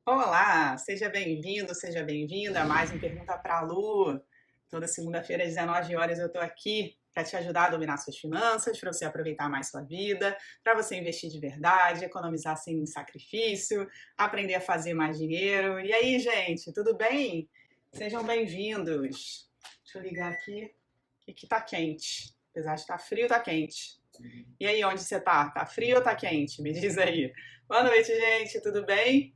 Olá, seja bem-vindo, seja bem-vinda a mais um Pergunta para a Lu. Toda segunda-feira às 19 horas eu estou aqui para te ajudar a dominar suas finanças, para você aproveitar mais sua vida, para você investir de verdade, economizar sem sacrifício, aprender a fazer mais dinheiro. E aí, gente, tudo bem? Sejam bem-vindos. Deixa eu ligar aqui, que tá quente. Apesar de estar frio, tá quente. E aí, onde você tá? Tá frio ou tá quente? Me diz aí. Boa noite, gente, tudo bem?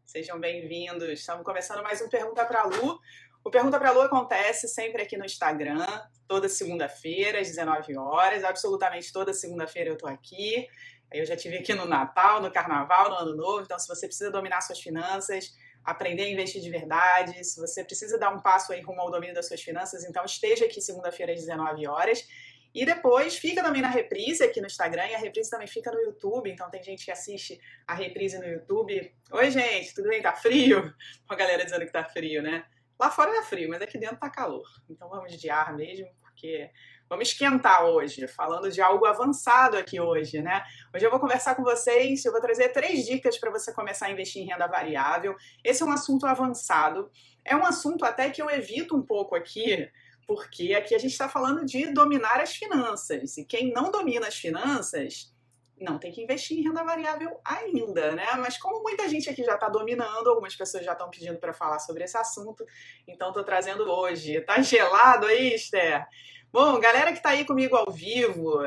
Sejam bem-vindos. Estamos começando mais um Pergunta para a Lu. O Pergunta para a Lu acontece sempre aqui no Instagram, toda segunda-feira, às 19 horas. Absolutamente toda segunda-feira eu estou aqui. Eu já estive aqui no Natal, no Carnaval, no Ano Novo. Então, se você precisa dominar suas finanças, aprender a investir de verdade, se você precisa dar um passo aí rumo ao domínio das suas finanças, então esteja aqui segunda-feira às 19 horas. E depois fica também na reprise aqui no Instagram e a reprise também fica no YouTube. Então tem gente que assiste a reprise no YouTube. Oi, gente, tudo bem? Tá frio? A galera dizendo que tá frio, né? Lá fora tá frio, mas aqui dentro tá calor. Então vamos de ar mesmo, porque vamos esquentar hoje, falando de algo avançado aqui hoje, né? Hoje eu vou conversar com vocês, eu vou trazer 3 dicas para você começar a investir em renda variável. Esse é um assunto avançado. É um assunto até que eu evito um pouco aqui, porque aqui a gente está falando de dominar as finanças. E quem não domina as finanças não tem que investir em renda variável ainda, né? Mas como muita gente aqui já está dominando, algumas pessoas já estão pedindo para falar sobre esse assunto, então estou trazendo hoje. Tá gelado aí, Esther? Bom, galera que está aí comigo ao vivo,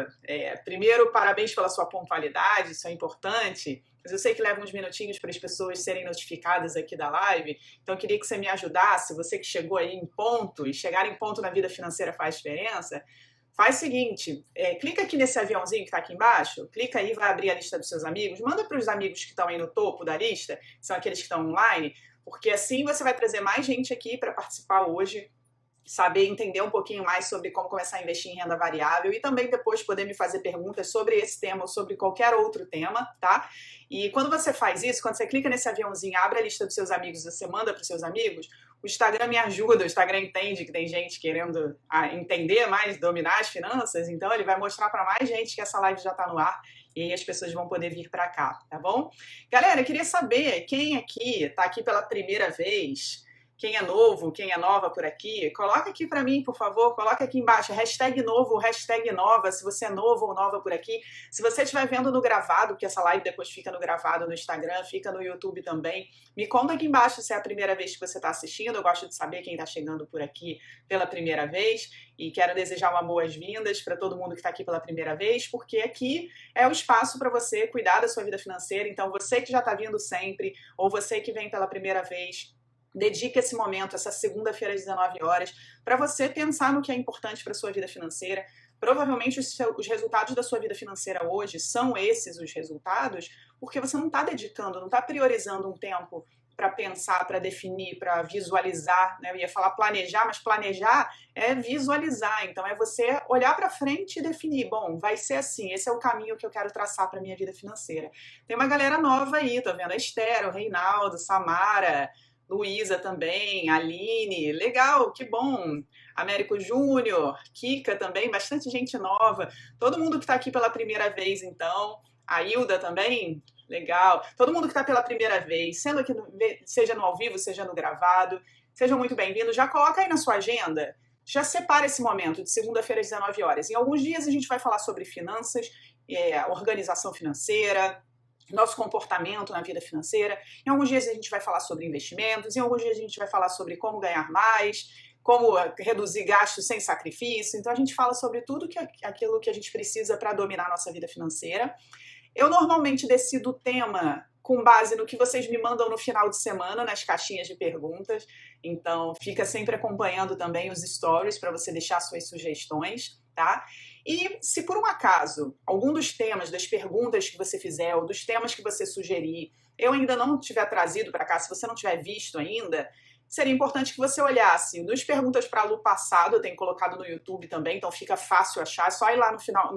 primeiro, parabéns pela sua pontualidade, isso é importante. Mas eu sei que leva uns minutinhos para as pessoas serem notificadas aqui da live, então eu queria que você me ajudasse, você que chegou aí em ponto, e chegar em ponto na vida financeira faz diferença. Faz o seguinte, clica aqui nesse aviãozinho que está aqui embaixo, clica aí, vai abrir a lista dos seus amigos, manda para os amigos que estão aí no topo da lista, que são aqueles que estão online, porque assim você vai trazer mais gente aqui para participar hoje, saber entender um pouquinho mais sobre como começar a investir em renda variável e também depois poder me fazer perguntas sobre esse tema ou sobre qualquer outro tema, tá? E quando você faz isso, quando você clica nesse aviãozinho, abre a lista dos seus amigos, você manda para os seus amigos, o Instagram me ajuda, o Instagram entende que tem gente querendo entender mais, dominar as finanças, então ele vai mostrar para mais gente que essa live já está no ar e aí as pessoas vão poder vir para cá, tá bom? Galera, eu queria saber quem aqui está aqui pela primeira vez. Quem é novo, quem é nova por aqui, coloca aqui para mim, por favor, coloca aqui embaixo, hashtag novo, hashtag nova, se você é novo ou nova por aqui. Se você estiver vendo no gravado, porque essa live depois fica no gravado no Instagram, fica no YouTube também, me conta aqui embaixo se é a primeira vez que você está assistindo, eu gosto de saber quem está chegando por aqui pela primeira vez e quero desejar uma boas-vindas para todo mundo que está aqui pela primeira vez, porque aqui é o espaço para você cuidar da sua vida financeira, então você que já está vindo sempre ou você que vem pela primeira vez, dedique esse momento, essa segunda-feira às 19 horas, para você pensar no que é importante para a sua vida financeira. Provavelmente os resultados da sua vida financeira hoje são esses os resultados, porque você não está dedicando, não está priorizando um tempo para pensar, para definir, para visualizar, né? Eu ia falar planejar, mas planejar é visualizar. Então é você olhar para frente e definir, bom, vai ser assim, esse é o caminho que eu quero traçar para minha vida financeira. Tem uma galera nova aí, tá vendo? A Esther, o Reinaldo, Samara, Luísa também, Aline, legal, que bom. Américo Júnior, Kika também, bastante gente nova. Todo mundo que está aqui pela primeira vez, então. A Hilda também, legal. Todo mundo que está pela primeira vez, sendo que seja no ao vivo, seja no gravado, sejam muito bem-vindos. Já coloca aí na sua agenda, já separa esse momento de segunda-feira às 19 horas. Em alguns dias a gente vai falar sobre finanças, organização financeira, nosso comportamento na vida financeira. Em alguns dias a gente vai falar sobre investimentos, em alguns dias a gente vai falar sobre como ganhar mais, como reduzir gastos sem sacrifício. Então a gente fala sobre tudo aquilo que a gente precisa para dominar a nossa vida financeira. Eu normalmente decido o tema com base no que vocês me mandam no final de semana, nas caixinhas de perguntas. Então fica sempre acompanhando também os stories para você deixar suas sugestões, tá? E se por um acaso algum dos temas, das perguntas que você fizer ou dos temas que você sugerir, eu ainda não tiver trazido para cá, se você não tiver visto ainda, seria importante que você olhasse nos Perguntas para a Lu passado, eu tenho colocado no YouTube também, então fica fácil achar, é só ir lá no final,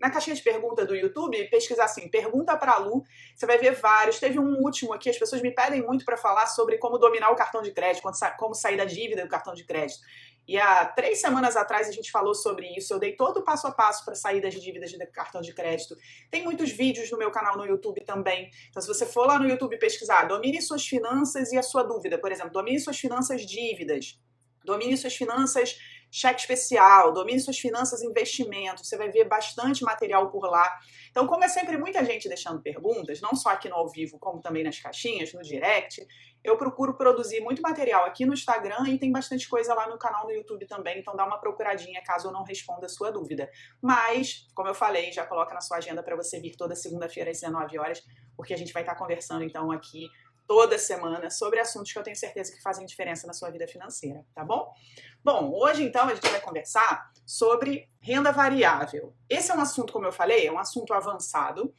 na caixinha de pergunta do YouTube e pesquisar assim, Pergunta para a Lu, você vai ver vários. Teve um último aqui, as pessoas me pedem muito para falar sobre como dominar o cartão de crédito, como sair da dívida do cartão de crédito. E há 3 semanas atrás a gente falou sobre isso, eu dei todo o passo a passo para sair das dívidas de cartão de crédito. Tem muitos vídeos no meu canal no YouTube também. Então, se você for lá no YouTube pesquisar, domine suas finanças e a sua dúvida, por exemplo, domine suas finanças dívidas, domine suas finanças cheque especial, domine suas finanças investimentos, você vai ver bastante material por lá. Então, como é sempre muita gente deixando perguntas, não só aqui no ao vivo, como também nas caixinhas, no direct, eu procuro produzir muito material aqui no Instagram e tem bastante coisa lá no canal no YouTube também, então dá uma procuradinha caso eu não responda a sua dúvida. Mas, como eu falei, já coloca na sua agenda para você vir toda segunda-feira às 19 horas, porque a gente vai estar conversando então aqui toda semana sobre assuntos que eu tenho certeza que fazem diferença na sua vida financeira, tá bom? Bom, hoje então a gente vai conversar sobre renda variável. Esse é um assunto, como eu falei, é um assunto avançado.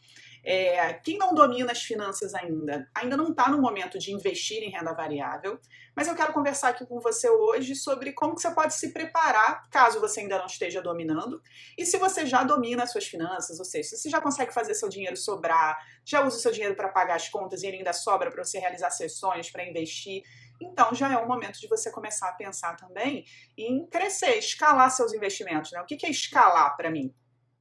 Quem não domina as finanças ainda não está no momento de investir em renda variável, mas eu quero conversar aqui com você hoje sobre como que você pode se preparar caso você ainda não esteja dominando e se você já domina as suas finanças, ou seja, se você já consegue fazer seu dinheiro sobrar, já usa o seu dinheiro para pagar as contas e ele ainda sobra para você realizar seus sonhos, para investir, então já é o momento de você começar a pensar também em crescer, escalar seus investimentos, né? O que é escalar para mim?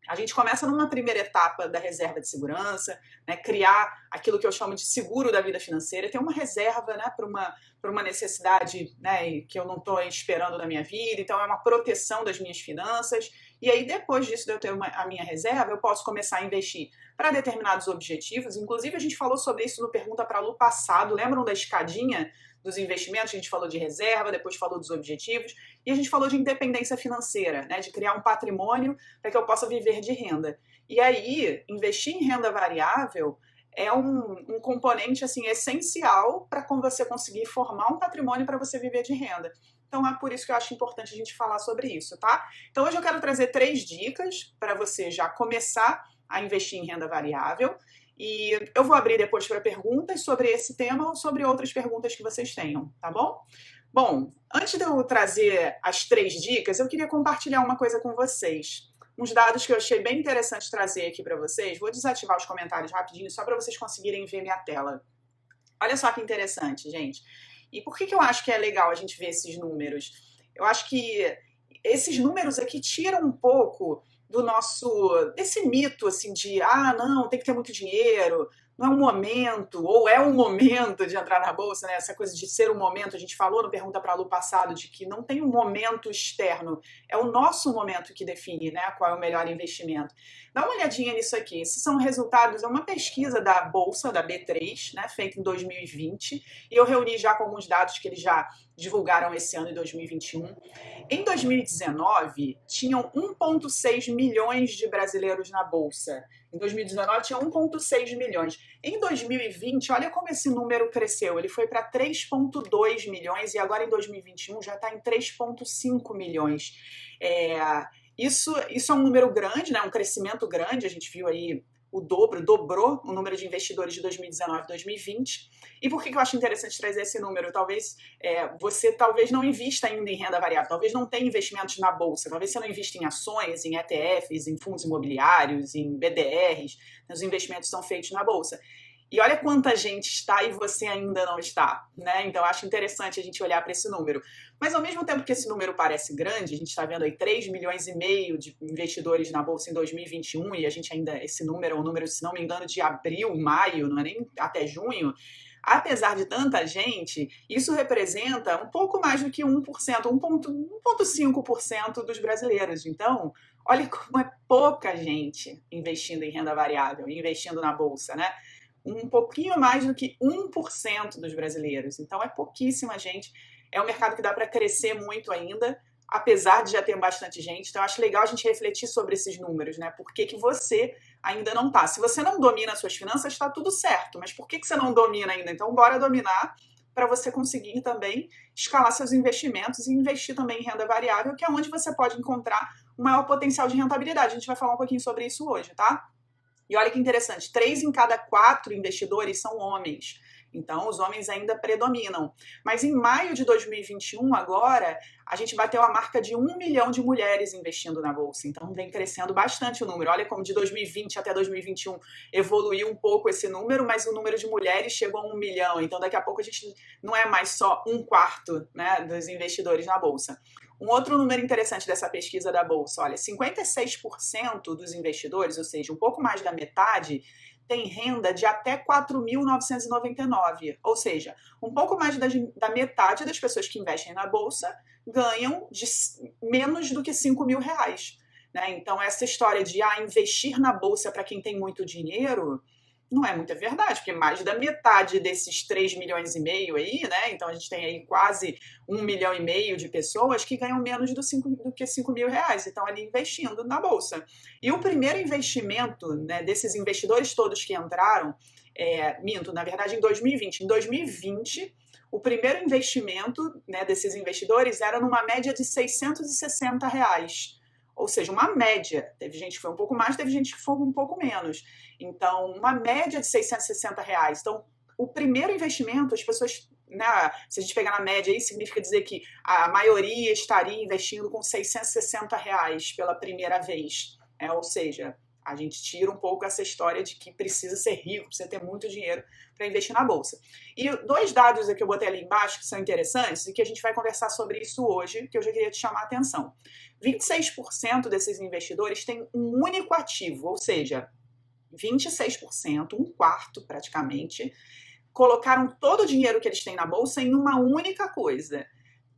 A gente começa numa primeira etapa da reserva de segurança, né, criar aquilo que eu chamo de seguro da vida financeira, ter uma reserva, né, para uma necessidade, né, que eu não estou esperando na minha vida, então é uma proteção das minhas finanças. E aí, depois disso, de eu ter a minha reserva, eu posso começar a investir para determinados objetivos. Inclusive, a gente falou sobre isso no Pergunta para a Lu passado. Lembram da escadinha dos investimentos? A gente falou de reserva, depois falou dos objetivos, e a gente falou de independência financeira, né, de criar um patrimônio para que eu possa viver de renda. E aí, investir em renda variável é um componente assim, essencial para você conseguir formar um patrimônio para você viver de renda. Então é por isso que eu acho importante a gente falar sobre isso, tá? Então hoje eu quero trazer 3 dicas para você já começar a investir em renda variável. E eu vou abrir depois para perguntas sobre esse tema ou sobre outras perguntas que vocês tenham, tá bom? Bom, antes de eu trazer as 3 dicas, eu queria compartilhar uma coisa com vocês. Uns dados que eu achei bem interessante trazer aqui para vocês. Vou desativar os comentários rapidinho, só para vocês conseguirem ver minha tela. Olha só que interessante, gente. E por que eu acho que é legal a gente ver esses números? Eu acho que esses números aqui tiram um pouco desse mito, assim, de, não, tem que ter muito dinheiro, não é um momento, ou é um momento de entrar na bolsa, né? Essa coisa de ser um momento, a gente falou no Pergunta para a Lu passado, de que não tem um momento externo, é o nosso momento que define, né, qual é o melhor investimento. Dá uma olhadinha nisso aqui, esses são resultados, é uma pesquisa da Bolsa, da B3, né, feita em 2020, e eu reuni já com alguns dados que eles já divulgaram esse ano, em 2021. Em 2019, tinham 1,6 milhões de brasileiros na Bolsa. Em 2019 tinha 1,6 milhões. Em 2020, olha como esse número cresceu. Ele foi para 3,2 milhões e agora em 2021 já está em 3,5 milhões. Isso é um número grande, né? Um crescimento grande. A gente viu aí dobrou o número de investidores de 2019 e 2020. E por que eu acho interessante trazer esse número? Você talvez não invista ainda em renda variável, talvez não tenha investimentos na bolsa, talvez você não invista em ações, em ETFs, em fundos imobiliários, em BDRs, os investimentos são feitos na bolsa. E olha quanta gente está e você ainda não está, né? Então, acho interessante a gente olhar para esse número. Mas, ao mesmo tempo que esse número parece grande, a gente está vendo aí 3,5 milhões de investidores na Bolsa em 2021, e a gente ainda, esse número é um número, se não me engano, de abril, maio, não é nem até junho. Apesar de tanta gente, isso representa um pouco mais do que 1%, 1,5% dos brasileiros. Então, olha como é pouca gente investindo em renda variável, investindo na Bolsa, né? Um pouquinho mais do que 1% dos brasileiros. Então, é pouquíssima gente. É um mercado que dá para crescer muito ainda, apesar de já ter bastante gente. Então, eu acho legal a gente refletir sobre esses números, né? Por que você ainda não está? Se você não domina as suas finanças, está tudo certo. Mas por que você não domina ainda? Então, bora dominar para você conseguir também escalar seus investimentos e investir também em renda variável, que é onde você pode encontrar um maior potencial de rentabilidade. A gente vai falar um pouquinho sobre isso hoje, tá? E olha que interessante, 3 em cada 4 investidores são homens. Então, os homens ainda predominam. Mas em maio de 2021, agora, a gente bateu a marca de 1 milhão de mulheres investindo na Bolsa. Então, vem crescendo bastante o número. Olha como de 2020 até 2021 evoluiu um pouco esse número, mas o número de mulheres chegou a 1 milhão. Então, daqui a pouco a gente não é mais só 1/4, né, dos investidores na Bolsa. Um outro número interessante dessa pesquisa da Bolsa, olha, 56% dos investidores, ou seja, um pouco mais da metade, tem renda de até 4.999, ou seja, um pouco mais da metade das pessoas que investem na Bolsa ganham de menos do que 5 mil reais. Né? Então, essa história de investir na Bolsa para quem tem muito dinheiro não é muita verdade, porque mais da metade desses 3,5 milhões aí, né? Então a gente tem aí quase 1,5 milhão de pessoas que ganham menos do que 5 mil reais e estão ali investindo na Bolsa. E o primeiro investimento, né, desses investidores todos que entraram, na verdade em 2020. Em 2020, o primeiro investimento, né, desses investidores era numa média de R$660. Ou seja, uma média. Teve gente que foi um pouco mais, teve gente que foi um pouco menos. Então, uma média de R$660. Então, o primeiro investimento, as pessoas, né, se a gente pegar na média aí, significa dizer que a maioria estaria investindo com R$660 pela primeira vez. Ou seja, a gente tira um pouco essa história de que precisa ser rico, precisa ter muito dinheiro para investir na Bolsa. E 2 dados que eu botei ali embaixo que são interessantes e que a gente vai conversar sobre isso hoje, que eu já queria te chamar a atenção. 26% desses investidores têm um único ativo, ou seja, 26%, 1/4 praticamente, colocaram todo o dinheiro que eles têm na Bolsa em uma única coisa.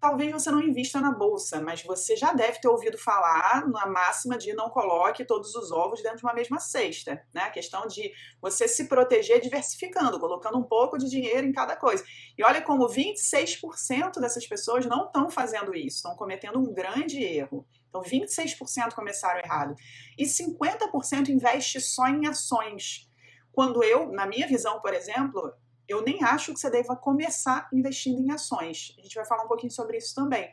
Talvez você não invista na Bolsa, mas você já deve ter ouvido falar na máxima de não coloque todos os ovos dentro de uma mesma cesta, né? A questão de você se proteger diversificando, colocando um pouco de dinheiro em cada coisa. E olha como 26% dessas pessoas não estão fazendo isso, estão cometendo um grande erro. Então, 26% começaram errado. E 50% investe só em ações. Quando na minha visão, por exemplo, eu nem acho que você deva começar investindo em ações. A gente vai falar um pouquinho sobre isso também.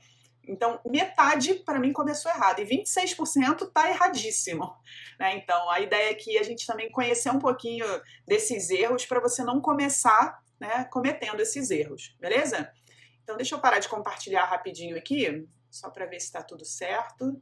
Então, metade, para mim, começou errado. E 26% está erradíssimo. Né? Então, a ideia aqui é a gente também conhecer um pouquinho desses erros para você não começar, né, cometendo esses erros. Beleza? Então, deixa eu parar de compartilhar rapidinho aqui, só para ver se está tudo certo.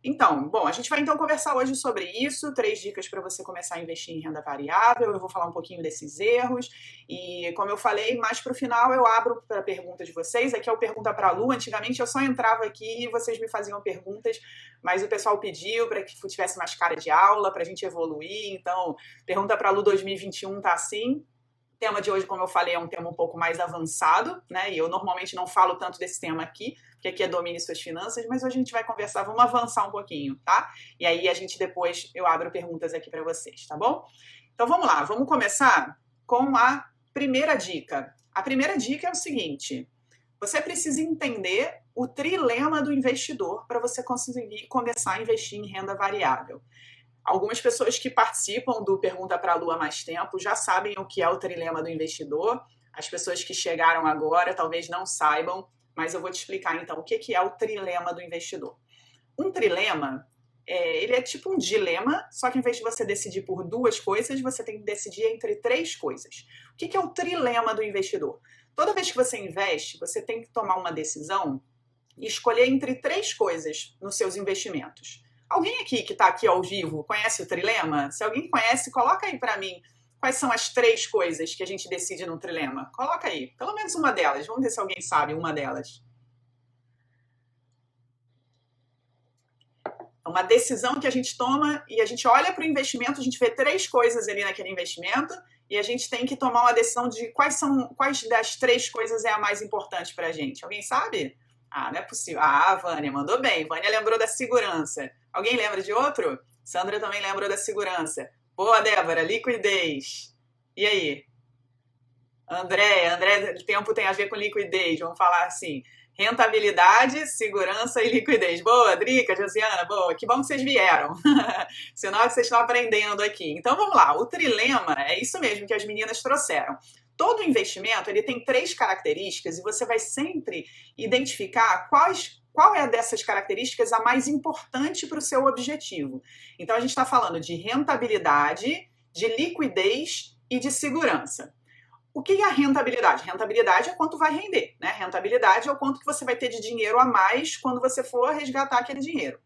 Então, bom, a gente vai então conversar hoje sobre isso, 3 dicas para você começar a investir em renda variável, eu vou falar um pouquinho desses erros e, como eu falei, mais para o final eu abro para perguntas de vocês, aqui é o Pergunta para a Lu, antigamente eu só entrava aqui e vocês me faziam perguntas, mas o pessoal pediu para que tivesse mais cara de aula, para a gente evoluir, então, Pergunta para a Lu 2021 tá assim. O tema de hoje, como eu falei, é um tema um pouco mais avançado, né? E eu normalmente não falo tanto desse tema aqui, porque aqui é Domine Suas Finanças, mas hoje a gente vai conversar, vamos avançar um pouquinho, tá? E aí a gente depois, eu abro perguntas aqui para vocês, tá bom? Então vamos lá, vamos começar com a primeira dica. A primeira dica é o seguinte, você precisa entender o trilema do investidor para você conseguir começar a investir em renda variável. Algumas pessoas que participam do Pergunta para a Lu há mais tempo já sabem o que é o trilema do investidor. As pessoas que chegaram agora talvez não saibam, mas eu vou te explicar então o que é o trilema do investidor. Um trilema, ele é tipo um dilema, só que em vez de você decidir por 2 coisas, você tem que decidir entre 3 coisas. O que é o trilema do investidor? Toda vez que você investe, você tem que tomar uma decisão e escolher entre 3 coisas nos seus investimentos. Alguém aqui que está aqui ao vivo conhece o trilema? Se alguém conhece, coloca aí para mim quais são as 3 coisas que a gente decide no trilema. Coloca aí, pelo menos uma delas. Vamos ver se alguém sabe uma delas. Uma decisão que a gente toma e a gente olha para o investimento, a gente vê 3 coisas ali naquele investimento e a gente tem que tomar uma decisão de quais das 3 coisas é a mais importante para a gente. Alguém sabe? Ah, não é possível. Ah, a Vânia mandou bem. Vânia lembrou da segurança. Alguém lembra de outro? Sandra também lembrou da segurança. Boa, Débora, liquidez. E aí? André, tempo tem a ver com liquidez. Vamos falar assim. Rentabilidade, segurança e liquidez. Boa, Drica, Josiana, boa. Que bom que vocês vieram. Sinal que vocês estão aprendendo aqui. Então, vamos lá. O trilema é isso mesmo que as meninas trouxeram. Todo investimento ele tem 3 características e você vai sempre identificar qual é dessas características a mais importante para o seu objetivo. Então, a gente está falando de rentabilidade, de liquidez e de segurança. O que é a rentabilidade? Rentabilidade é quanto vai render, né? Rentabilidade é o quanto que você vai ter de dinheiro a mais quando você for resgatar aquele dinheiro.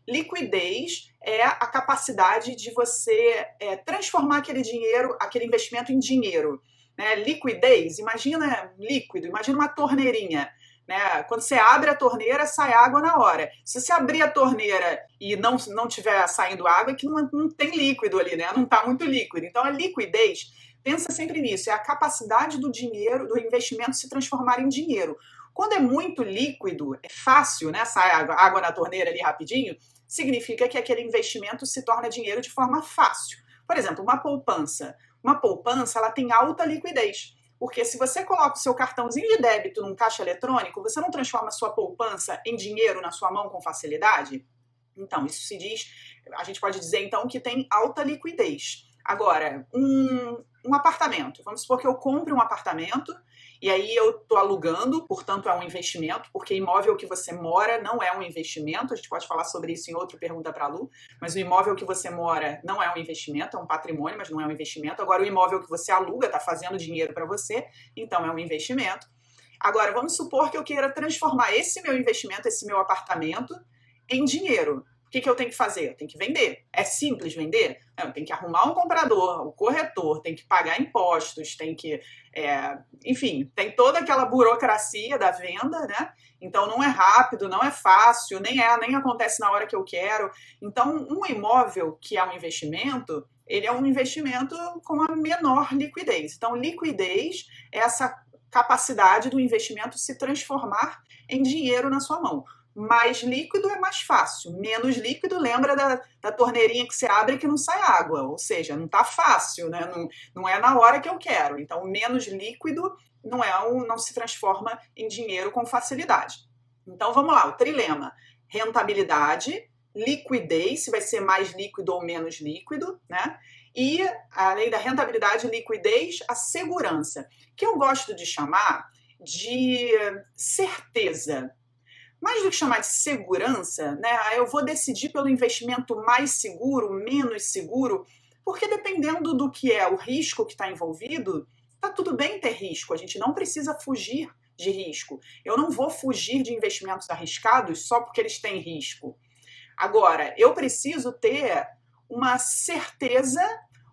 Liquidez é a capacidade de você transformar aquele dinheiro, aquele investimento em dinheiro. Né? Liquidez, imagina líquido, imagina uma torneirinha. Né? Quando você abre a torneira, sai água na hora. Se você abrir a torneira e não tiver saindo água, é que não tem líquido ali, né? Não está muito líquido. Então, a liquidez, pensa sempre nisso, é a capacidade do dinheiro, do investimento se transformar em dinheiro. Quando é muito líquido, é fácil, né? Sai água na torneira ali rapidinho, significa que aquele investimento se torna dinheiro de forma fácil. Por exemplo, uma poupança. Uma poupança, ela tem alta liquidez. Porque se você coloca o seu cartãozinho de débito num caixa eletrônico, você não transforma a sua poupança em dinheiro na sua mão com facilidade? Então, isso se diz, a gente pode dizer então que tem alta liquidez. Agora, um apartamento. Vamos supor que eu compre um apartamento e aí eu estou alugando, portanto é um investimento, porque imóvel que você mora não é um investimento, a gente pode falar sobre isso em outra pergunta para a Lu, mas o imóvel que você mora não é um investimento, é um patrimônio, mas não é um investimento. Agora, o imóvel que você aluga está fazendo dinheiro para você, então é um investimento. Agora, vamos supor que eu queira transformar esse meu investimento, esse meu apartamento, em dinheiro. O que eu tenho que fazer? Eu tenho que vender. É simples vender? Não, tem que arrumar um comprador, um corretor, tem que pagar impostos, tem que... enfim, tem toda aquela burocracia da venda, né? Então não é rápido, não é fácil, nem acontece na hora que eu quero. Então, um imóvel que é um investimento, ele é um investimento com a menor liquidez. Então, liquidez é essa capacidade do investimento se transformar em dinheiro na sua mão. Mais líquido é mais fácil. Menos líquido, lembra da torneirinha que você abre e que não sai água. Ou seja, não está fácil, né? Não é na hora que eu quero. Então, menos líquido não se transforma em dinheiro com facilidade. Então, vamos lá, o trilema. Rentabilidade, liquidez, se vai ser mais líquido ou menos líquido, né? E, além da rentabilidade e liquidez, a segurança, que eu gosto de chamar de certeza. Mais do que chamar de segurança, né, eu vou decidir pelo investimento mais seguro, menos seguro, porque dependendo do que é o risco que está envolvido, está tudo bem ter risco, a gente não precisa fugir de risco. Eu não vou fugir de investimentos arriscados só porque eles têm risco. Agora, eu preciso ter uma certeza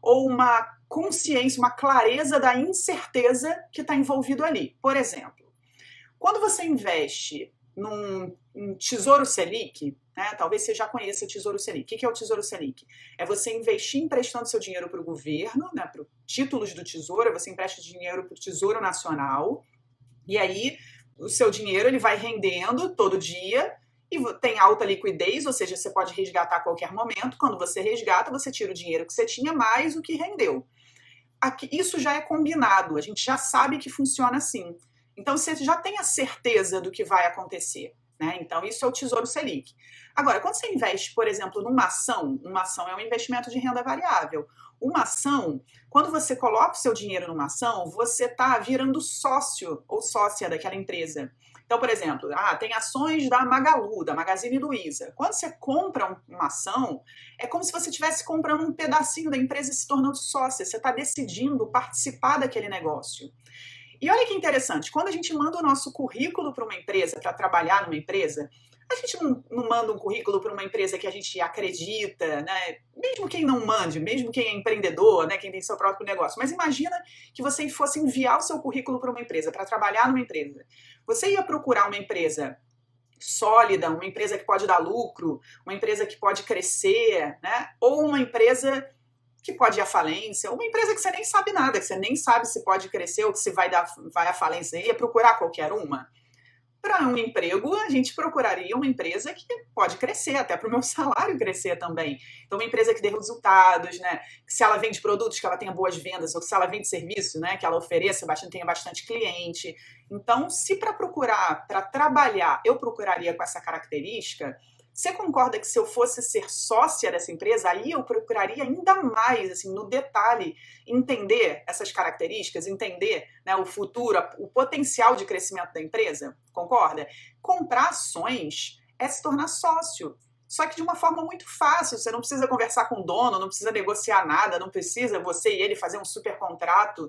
ou uma consciência, uma clareza da incerteza que está envolvido ali. Por exemplo, quando você investe num Tesouro Selic, né? Talvez você já conheça o Tesouro Selic. O que é o Tesouro Selic? É você investir emprestando seu dinheiro para o governo, né? Para títulos do Tesouro, você empresta dinheiro para o Tesouro Nacional, e aí o seu dinheiro ele vai rendendo todo dia e tem alta liquidez, ou seja, você pode resgatar a qualquer momento. Quando você resgata, você tira o dinheiro que você tinha mais o que rendeu. Isso já é combinado, a gente já sabe que funciona assim. Então, você já tem a certeza do que vai acontecer, né? Então, isso é o Tesouro Selic. Agora, quando você investe, por exemplo, uma ação é um investimento de renda variável. Uma ação, quando você coloca o seu dinheiro numa ação, você está virando sócio ou sócia daquela empresa. Então, por exemplo, tem ações da Magalu, da Magazine Luiza. Quando você compra uma ação, é como se você estivesse comprando um pedacinho da empresa e se tornando sócia. Você está decidindo participar daquele negócio. E olha que interessante, quando a gente manda o nosso currículo para uma empresa, para trabalhar numa empresa, a gente não manda um currículo para uma empresa que a gente acredita, né? Mesmo quem não mande, mesmo quem é empreendedor, né? Quem tem seu próprio negócio. Mas imagina que você fosse enviar o seu currículo para uma empresa, para trabalhar numa empresa. Você ia procurar uma empresa sólida, uma empresa que pode dar lucro, uma empresa que pode crescer, né? Ou uma empresa que pode ir à falência, uma empresa que você nem sabe nada, que você nem sabe se pode crescer ou se vai à falência, ia procurar qualquer uma. Para um emprego, a gente procuraria uma empresa que pode crescer, até para o meu salário crescer também. Então, uma empresa que dê resultados, né? Que se ela vende produtos, que ela tenha boas vendas, ou que se ela vende serviço, né? Que ela ofereça bastante, tenha bastante cliente. Então, se para trabalhar, eu procuraria com essa característica, você concorda que se eu fosse ser sócia dessa empresa, aí eu procuraria ainda mais, assim, no detalhe, entender essas características, entender, né, o futuro, o potencial de crescimento da empresa? Concorda? Comprar ações é se tornar sócio. Só que de uma forma muito fácil, você não precisa conversar com o dono, não precisa negociar nada, não precisa você e ele fazer um super contrato.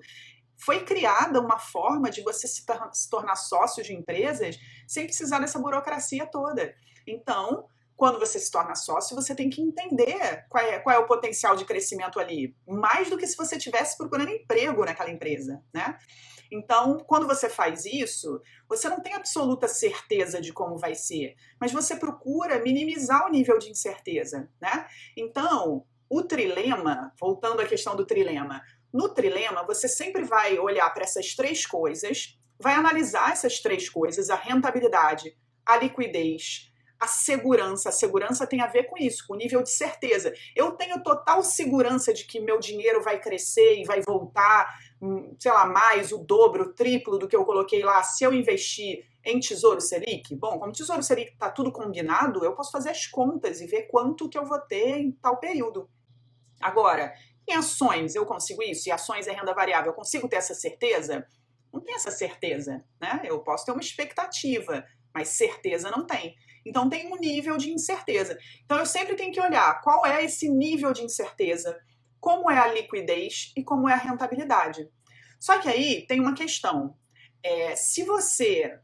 foi criada uma forma de você se tornar sócio de empresas sem precisar dessa burocracia toda. Então, quando você se torna sócio, você tem que entender qual é o potencial de crescimento ali, mais do que se você estivesse procurando emprego naquela empresa, né? Então, quando você faz isso, você não tem absoluta certeza de como vai ser, mas você procura minimizar o nível de incerteza, né? Então, o trilema, voltando à questão do trilema, no trilema você sempre vai olhar para essas três coisas, vai analisar essas três coisas, a rentabilidade, a liquidez, a segurança. A segurança tem a ver com isso, com o nível de certeza. Eu tenho total segurança de que meu dinheiro vai crescer e vai voltar, sei lá, mais, o dobro, o triplo do que eu coloquei lá, se eu investir em Tesouro Selic. Bom, como Tesouro Selic está tudo combinado, eu posso fazer as contas e ver quanto que eu vou ter em tal período. Agora, em ações eu consigo isso? E ações é renda variável, eu consigo ter essa certeza? Não tem essa certeza, né? Eu posso ter uma expectativa, mas certeza não tem. Então tem um nível de incerteza. Então eu sempre tenho que olhar qual é esse nível de incerteza, como é a liquidez e como é a rentabilidade. Só que aí tem uma questão. Se você...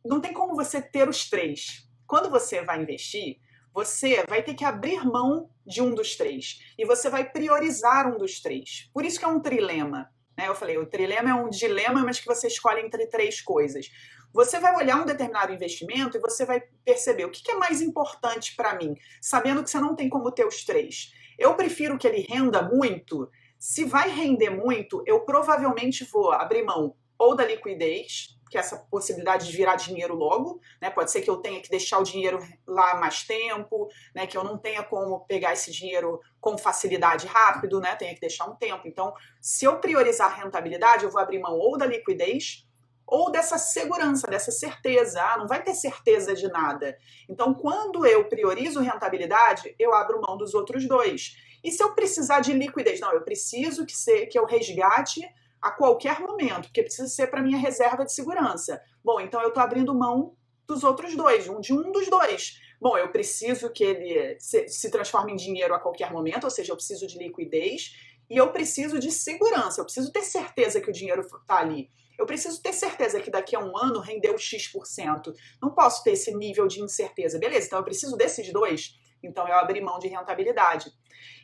Não tem como você ter os três. Quando você vai investir, você vai ter que abrir mão de um dos três. E você vai priorizar um dos três. Por isso que é um trilema. Eu falei, o trilema é um dilema, mas que você escolhe entre três coisas. Você vai olhar um determinado investimento e você vai perceber o que é mais importante para mim, sabendo que você não tem como ter os três. Eu prefiro que ele renda muito. Se vai render muito, eu provavelmente vou abrir mão ou da liquidez, que é essa possibilidade de virar dinheiro logo, né? Pode ser que eu tenha que deixar o dinheiro lá mais tempo, né? Que eu não tenha como pegar esse dinheiro com facilidade rápido, né? Tenha que deixar um tempo. Então, se eu priorizar a rentabilidade, eu vou abrir mão ou da liquidez ou dessa segurança, dessa certeza. Não vai ter certeza de nada. Então, quando eu priorizo rentabilidade, eu abro mão dos outros dois. E se eu precisar de liquidez? Não, eu preciso que eu resgate a qualquer momento, porque precisa ser para minha reserva de segurança. Bom, então eu estou abrindo mão dos outros dois, de um dos dois. Bom, eu preciso que ele se transforme em dinheiro a qualquer momento, ou seja, eu preciso de liquidez e eu preciso de segurança, eu preciso ter certeza que o dinheiro está ali. Eu preciso ter certeza que daqui a um ano rendeu X%. Não posso ter esse nível de incerteza. Beleza, então eu preciso desses dois, então eu abri mão de rentabilidade.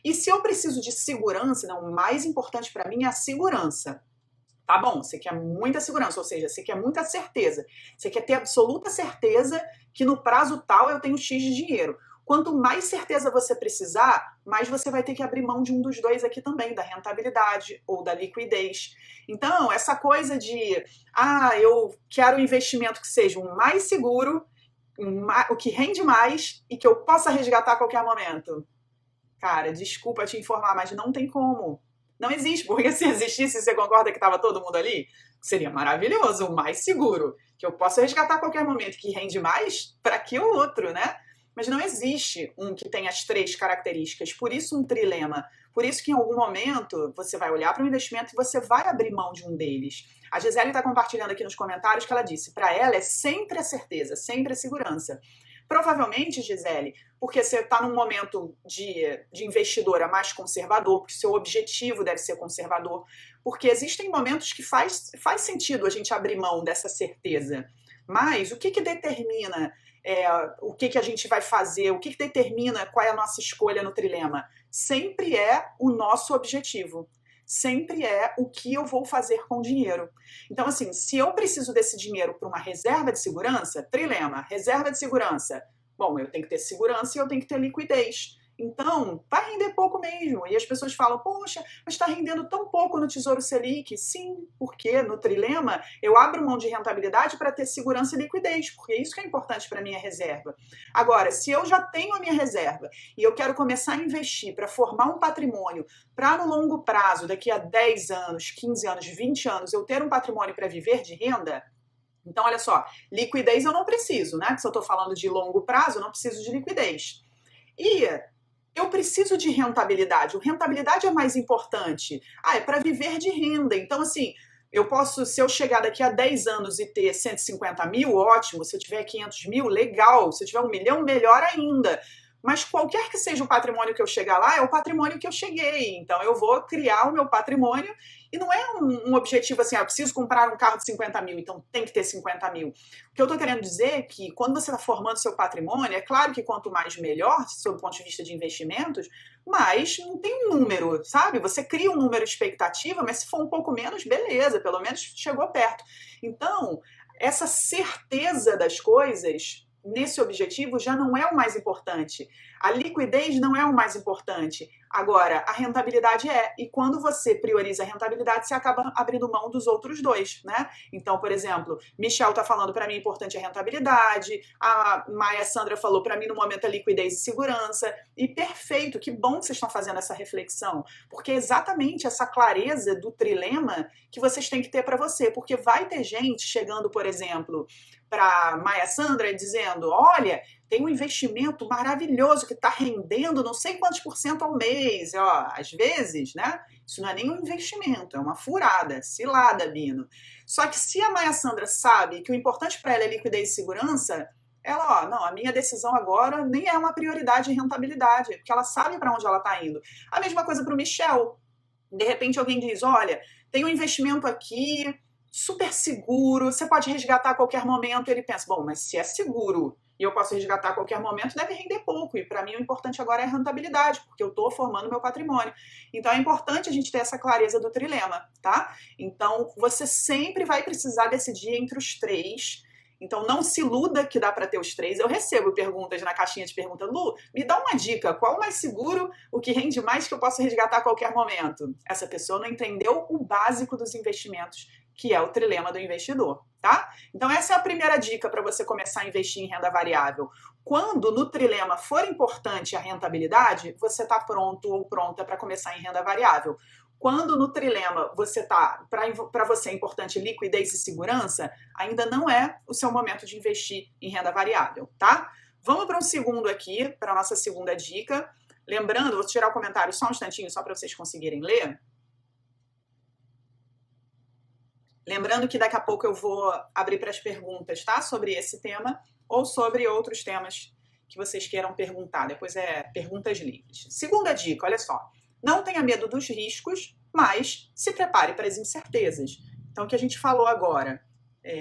E se eu preciso de segurança, não, o mais importante para mim é a segurança. Tá bom, você quer muita segurança, ou seja, você quer muita certeza. Você quer ter absoluta certeza que no prazo tal eu tenho X de dinheiro. Quanto mais certeza você precisar, mais você vai ter que abrir mão de um dos dois aqui também, da rentabilidade ou da liquidez. Então, essa coisa de, eu quero um investimento que seja o mais seguro, o que rende mais e que eu possa resgatar a qualquer momento. Cara, desculpa te informar, mas não tem como. Não existe, porque se existisse, você concorda que estava todo mundo ali? Seria maravilhoso, o mais seguro, que eu possa resgatar a qualquer momento, que rende mais, para que o outro, né? Mas não existe um que tem as três características, por isso um trilema. Por isso que em algum momento você vai olhar para o investimento e você vai abrir mão de um deles. A Gisele está compartilhando aqui nos comentários que ela disse, para ela é sempre a certeza, sempre a segurança. Provavelmente, Gisele, porque você está num momento de investidora mais conservador, porque seu objetivo deve ser conservador, porque existem momentos que faz sentido a gente abrir mão dessa certeza. Mas o que determina o que a gente vai fazer, o que determina qual é a nossa escolha no trilema? Sempre é o nosso objetivo. Sempre é o que eu vou fazer com o dinheiro. Então, assim, se eu preciso desse dinheiro para uma reserva de segurança, trilema, reserva de segurança. Bom, eu tenho que ter segurança e eu tenho que ter liquidez. Então, vai render pouco mesmo. E as pessoas falam, poxa, mas está rendendo tão pouco no Tesouro Selic. Sim, porque no trilema eu abro mão de rentabilidade para ter segurança e liquidez, porque é isso que é importante para a minha reserva. Agora, se eu já tenho a minha reserva e eu quero começar a investir para formar um patrimônio, para no longo prazo, daqui a 10 anos, 15 anos, 20 anos, eu ter um patrimônio para viver de renda, então, olha só, liquidez eu não preciso, né? Se eu estou falando de longo prazo, eu não preciso de liquidez. E eu preciso de rentabilidade. Rentabilidade é mais importante. É para viver de renda. Então, assim, eu posso, se eu chegar daqui a 10 anos e ter 150 mil, ótimo. Se eu tiver 500 mil, legal. Se eu tiver 1 milhão, melhor ainda. mas qualquer que seja o patrimônio que eu chegar lá, é o patrimônio que eu cheguei. Então, eu vou criar o meu patrimônio e não é um objetivo assim, eu preciso comprar um carro de 50 mil, então tem que ter 50 mil. O que eu estou querendo dizer é que quando você está formando seu patrimônio, é claro que quanto mais melhor, sob o ponto de vista de investimentos, mas não tem um número, sabe? Você cria um número de expectativa, mas se for um pouco menos, beleza, pelo menos chegou perto. Então, essa certeza das coisas nesse objetivo já não é o mais importante. A liquidez não é o mais importante. Agora, a rentabilidade é. E quando você prioriza a rentabilidade, você acaba abrindo mão dos outros dois, né? Então, por exemplo, Michel está falando para mim importante a rentabilidade, a Maia Sandra falou para mim no momento a liquidez e segurança. E perfeito, que bom que vocês estão fazendo essa reflexão, porque é exatamente essa clareza do trilema que vocês têm que ter para você, porque vai ter gente chegando, por exemplo, para Maia Sandra dizendo, olha, tem um investimento maravilhoso que está rendendo não sei quantos % ao mês. Ó, às vezes, né? Isso não é nem um investimento, é uma furada, cilada, Bino. Só que se a Maia Sandra sabe que o importante para ela é liquidez e segurança, ela, ó, não, a minha decisão agora nem é uma prioridade em rentabilidade, porque ela sabe para onde ela está indo. A mesma coisa para o Michel. De repente alguém diz, olha, tem um investimento aqui, super seguro, você pode resgatar a qualquer momento. Ele pensa, bom, mas se é seguro e eu posso resgatar a qualquer momento, deve render pouco. E para mim o importante agora é a rentabilidade, porque eu estou formando meu patrimônio. Então é importante a gente ter essa clareza do trilema, tá? Então você sempre vai precisar decidir entre os três. Então não se iluda que dá para ter os três. Eu recebo perguntas na caixinha de perguntas, Lu, me dá uma dica, qual o mais seguro, o que rende mais que eu posso resgatar a qualquer momento? Essa pessoa não entendeu o básico dos investimentos, que é o trilema do investidor, tá? Então essa é a primeira dica para você começar a investir em renda variável. Quando no trilema for importante a rentabilidade, você está pronto ou pronta para começar em renda variável. Quando no trilema você tá, para você é importante liquidez e segurança, ainda não é o seu momento de investir em renda variável, tá? Vamos para um segundo aqui, para a nossa segunda dica. Lembrando, vou tirar o comentário só um instantinho, só para vocês conseguirem ler. Lembrando que daqui a pouco eu vou abrir para as perguntas, tá? Sobre esse tema ou sobre outros temas que vocês queiram perguntar. Depois é perguntas livres. Segunda dica, olha só. Não tenha medo dos riscos, mas se prepare para as incertezas. Então, o que a gente falou agora?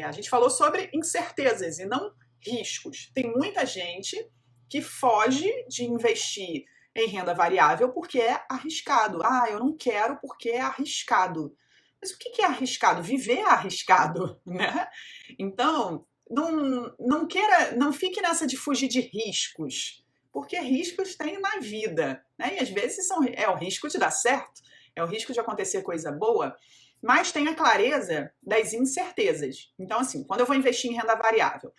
A gente falou sobre incertezas e não riscos. Tem muita gente que foge de investir em renda variável porque é arriscado. Ah, eu não quero porque é arriscado. Mas o que é arriscado? Viver é arriscado, né? Então, não fique nessa de fugir de riscos, porque riscos tem na vida, né? E às vezes é o risco de dar certo, é o risco de acontecer coisa boa, mas tenha clareza das incertezas. Então, assim, quando eu vou investir em renda variável,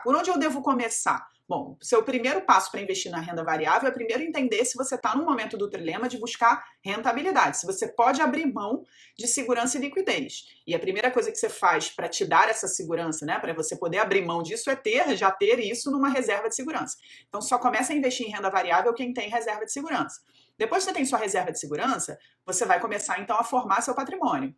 por onde eu devo começar? Bom, seu primeiro passo para investir na renda variável é primeiro entender se você está no momento do trilema de buscar rentabilidade, se você pode abrir mão de segurança e liquidez. E a primeira coisa que você faz para te dar essa segurança, né, para você poder abrir mão disso, é já ter isso numa reserva de segurança. Então, só começa a investir em renda variável quem tem reserva de segurança. Depois que você tem sua reserva de segurança, você vai começar, então, a formar seu patrimônio.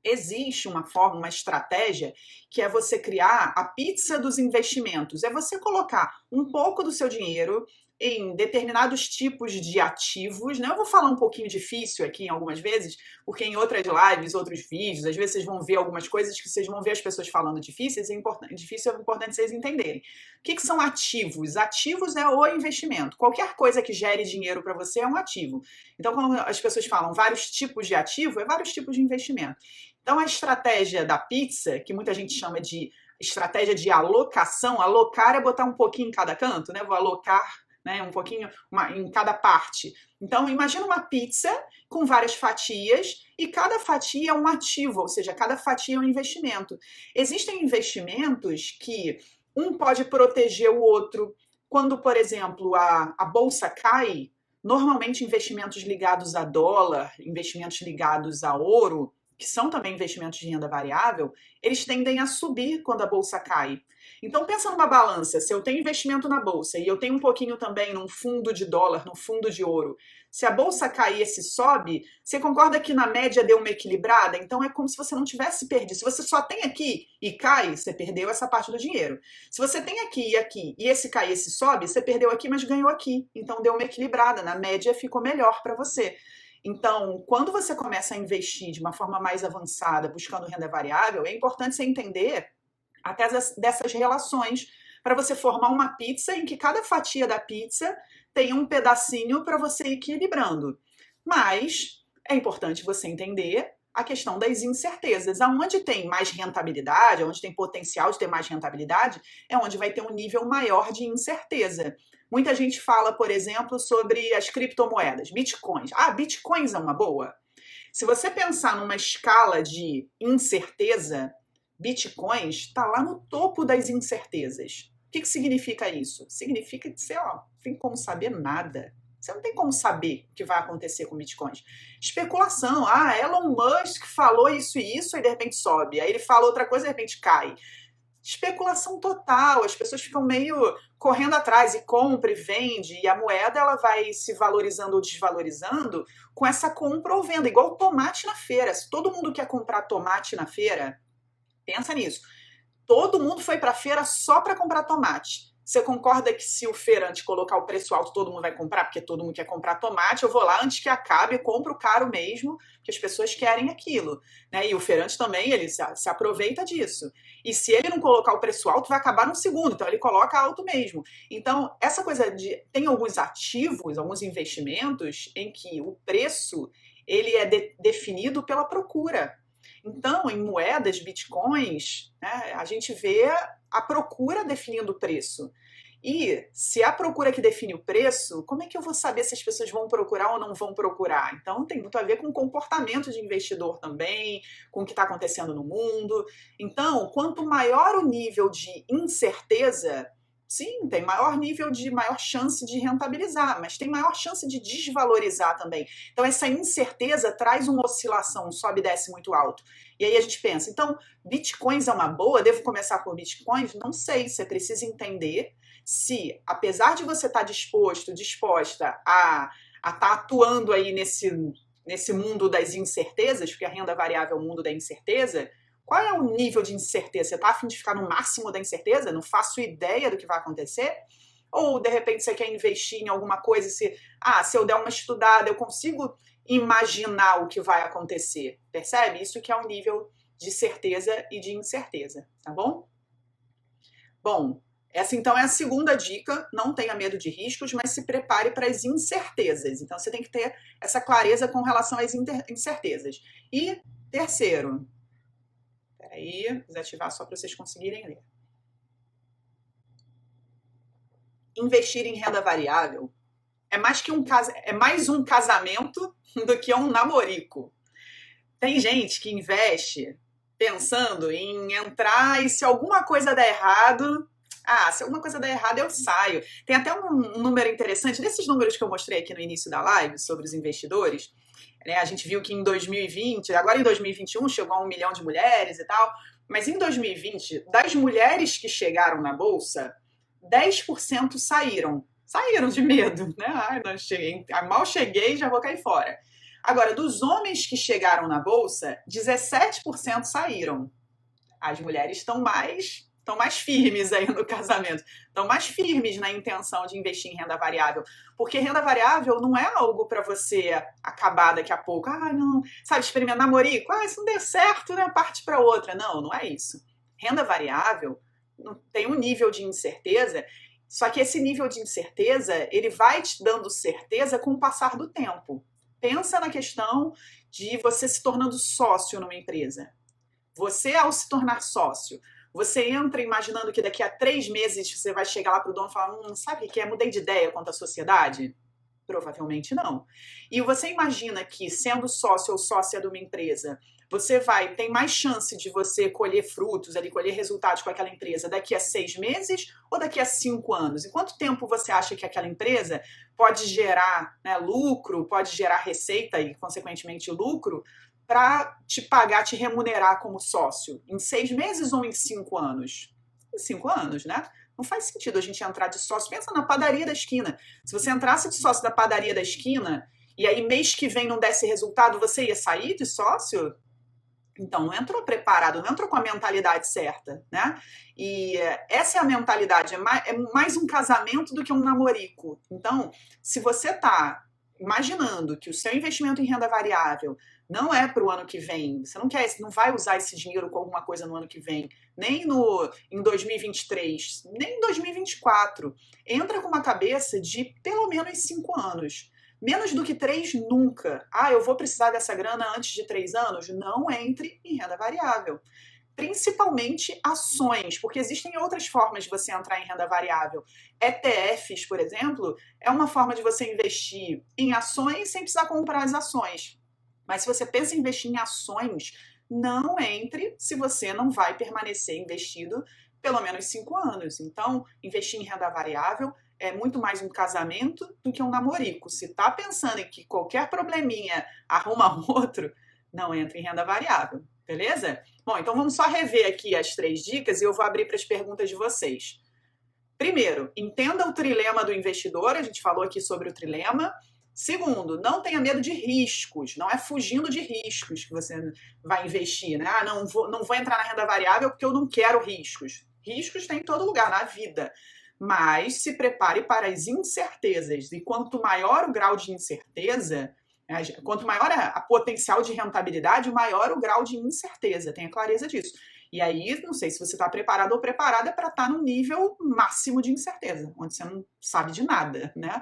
Existe uma forma, uma estratégia, que é você criar a pizza dos investimentos. É você colocar um pouco do seu dinheiro em determinados tipos de ativos, né? Eu vou falar um pouquinho difícil aqui algumas vezes, porque em outras lives, outros vídeos, às vezes vocês vão ver algumas coisas que vocês vão ver as pessoas falando difíceis, difícil é importante vocês entenderem. O que são ativos? Ativos é o investimento. Qualquer coisa que gere dinheiro para você é um ativo. Então, quando as pessoas falam vários tipos de ativo, é vários tipos de investimento. Então, a estratégia da pizza, que muita gente chama de estratégia de alocação, alocar é botar um pouquinho em cada canto, né? Vou alocar, né, um pouquinho em cada parte. Então, imagina uma pizza com várias fatias e cada fatia é um ativo, ou seja, cada fatia é um investimento. Existem investimentos que um pode proteger o outro. Quando, por exemplo, a bolsa cai, normalmente investimentos ligados a dólar, investimentos ligados a ouro, que são também investimentos de renda variável, eles tendem a subir quando a bolsa cai. Então pensa numa balança, se eu tenho investimento na bolsa e eu tenho um pouquinho também num fundo de dólar, num fundo de ouro, Se a bolsa cai e esse sobe, você concorda que na média deu uma equilibrada? Então é como se você não tivesse perdido. Se você só tem aqui e cai, você perdeu essa parte do dinheiro. Se você tem aqui, e esse cai e esse sobe, você perdeu aqui, mas ganhou aqui. Então deu uma equilibrada. Na média ficou melhor para você. Então, quando você começa a investir de uma forma mais avançada, buscando renda variável, é importante você entender até dessas relações para você formar uma pizza em que cada fatia da pizza tem um pedacinho para você ir equilibrando. Mas é importante você entender a questão das incertezas. Aonde tem mais rentabilidade, onde tem potencial de ter mais rentabilidade, é onde vai ter um nível maior de incerteza. Muita gente fala, por exemplo, sobre as criptomoedas, bitcoins. Ah, bitcoins é uma boa? Se você pensar numa escala de incerteza, bitcoins está lá no topo das incertezas. O que significa isso? Significa que você não tem como saber nada. Você não tem como saber o que vai acontecer com bitcoins. Especulação. Ah, Elon Musk falou isso e isso, aí de repente sobe. Aí ele fala outra coisa e de repente cai. Especulação total. As pessoas ficam meio correndo atrás e compra e vende. E a moeda ela vai se valorizando ou desvalorizando com essa compra ou venda. Igual tomate na feira. Se todo mundo quer comprar tomate na feira, pensa nisso. Todo mundo foi para a feira só para comprar tomate. Você concorda que se o feirante colocar o preço alto, todo mundo vai comprar, porque todo mundo quer comprar tomate? Eu vou lá antes que acabe, compro caro mesmo, porque as pessoas querem aquilo. Né? E o feirante também, ele se aproveita disso. E se ele não colocar o preço alto, vai acabar no segundo, então ele coloca alto mesmo. Então, essa coisa de... Tem alguns ativos, alguns investimentos em que o preço ele é definido pela procura. Então, em moedas, bitcoins, né, a gente vê a procura definindo o preço. E se é a procura que define o preço, como é que eu vou saber se as pessoas vão procurar ou não vão procurar? Então, tem muito a ver com o comportamento de investidor também, com o que está acontecendo no mundo. Então, quanto maior o nível de incerteza, sim, tem maior chance de rentabilizar, mas tem maior chance de desvalorizar também. Então, essa incerteza traz uma oscilação, sobe e desce muito alto. E aí a gente pensa, então, bitcoins é uma boa? Devo começar por bitcoins? Não sei, você precisa entender se, apesar de você estar disposta a estar atuando aí nesse mundo das incertezas, porque a renda variável é o mundo da incerteza, qual é o nível de incerteza? Você está a fim de ficar no máximo da incerteza? Não faço ideia do que vai acontecer? Ou, de repente, você quer investir em alguma coisa se eu der uma estudada, eu consigo imaginar o que vai acontecer? Percebe? Isso que é o nível de certeza e de incerteza, tá bom? Bom, essa então é a segunda dica. Não tenha medo de riscos, mas se prepare para as incertezas. Então, você tem que ter essa clareza com relação às incertezas. E, terceiro... Aí, desativar só para vocês conseguirem ler. Investir em renda variável é mais um casamento do que um namorico. Tem gente que investe pensando em entrar e se alguma coisa der errado, se alguma coisa der errado eu saio. Tem até um número interessante, desses números que eu mostrei aqui no início da live sobre os investidores. A gente viu que em 2020, agora em 2021 chegou a 1 milhão de mulheres e tal, mas em 2020, das mulheres que chegaram na Bolsa, 10% saíram de medo, né? Mal cheguei, já vou cair fora. Agora, dos homens que chegaram na Bolsa, 17% saíram. As mulheres estão mais firmes aí no casamento, estão mais firmes na intenção de investir em renda variável, porque renda variável não é algo para você acabar daqui a pouco, não, sabe, experimentar namorico, se não der certo, né, parte para outra. Não é isso. Renda variável tem um nível de incerteza, só que esse nível de incerteza, ele vai te dando certeza com o passar do tempo. Pensa na questão de você se tornando sócio numa empresa. Você, ao se tornar sócio, você entra imaginando que daqui a 3 meses você vai chegar lá para o dono e falar, sabe o que é? Mudei de ideia quanto à sociedade? Provavelmente não. E você imagina que, sendo sócio ou sócia de uma empresa, você tem mais chance de você colher frutos, colher resultados com aquela empresa daqui a 6 meses ou daqui a 5 anos? Em quanto tempo você acha que aquela empresa pode gerar, né, lucro, pode gerar receita e, consequentemente, lucro, para te pagar, te remunerar como sócio? Em 6 meses ou em 5 anos? Em 5 anos, né? Não faz sentido a gente entrar de sócio. Pensa na padaria da esquina. Se você entrasse de sócio da padaria da esquina e aí mês que vem não desse resultado, você ia sair de sócio? Então, não entrou preparado, não entrou com a mentalidade certa, né? E essa é a mentalidade, é mais um casamento do que um namorico. Então, se você está imaginando que o seu investimento em renda variável não é para o ano que vem, você não vai usar esse dinheiro com alguma coisa no ano que vem, nem em 2023, nem em 2024. Entra com uma cabeça de pelo menos 5 anos. Menos do que 3, nunca. Ah, eu vou precisar dessa grana antes de 3 anos? Não entre em renda variável. Principalmente ações, porque existem outras formas de você entrar em renda variável. ETFs, por exemplo, é uma forma de você investir em ações sem precisar comprar as ações. Mas se você pensa em investir em ações, não entre se você não vai permanecer investido pelo menos 5 anos. Então, investir em renda variável é muito mais um casamento do que um namorico. Se está pensando em que qualquer probleminha arruma outro, não entra em renda variável, beleza? Bom, então vamos só rever aqui as 3 dicas e eu vou abrir para as perguntas de vocês. Primeiro, entenda o trilema do investidor, a gente falou aqui sobre o trilema. Segundo, não tenha medo de riscos, não é fugindo de riscos que você vai investir, né? Ah, não vou entrar na renda variável porque eu não quero riscos. Riscos tem em todo lugar na vida. Mas se prepare para as incertezas. E quanto maior o grau de incerteza, quanto maior a potencial de rentabilidade, maior o grau de incerteza. Tenha clareza disso. E aí, não sei se você está preparado ou preparada para estar no nível máximo de incerteza, onde você não sabe de nada, né?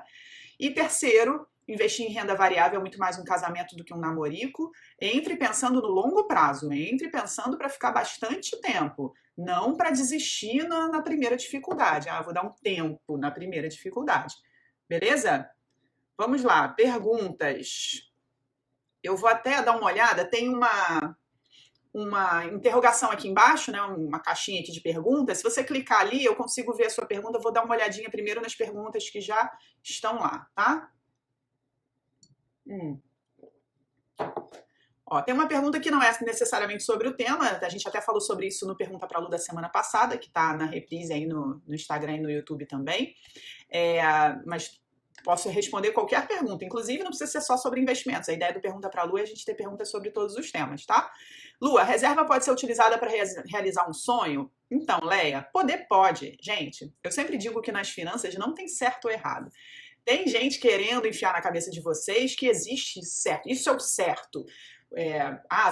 E terceiro, investir em renda variável é muito mais um casamento do que um namorico. Entre pensando no longo prazo, entre pensando para ficar bastante tempo, não para desistir na primeira dificuldade. Ah, vou dar um tempo na primeira dificuldade. Beleza? Vamos lá, perguntas. Eu vou até dar uma olhada, tem uma interrogação aqui embaixo, né, uma caixinha aqui de perguntas. Se você clicar ali, eu consigo ver a sua pergunta. Eu vou dar uma olhadinha primeiro nas perguntas que já estão lá, tá? Ó, tem uma pergunta que não é necessariamente sobre o tema, a gente até falou sobre isso no Pergunta para a Lu da semana passada, que está na reprise aí no Instagram e no YouTube também. Mas posso responder qualquer pergunta, inclusive não precisa ser só sobre investimentos. A ideia do Pergunta para a Lu é a gente ter perguntas sobre todos os temas, tá? Lu, a reserva pode ser utilizada para realizar um sonho? Então, Leia, poder pode. Gente, eu sempre digo que nas finanças não tem certo ou errado. Tem gente querendo enfiar na cabeça de vocês que existe certo. Isso é o certo.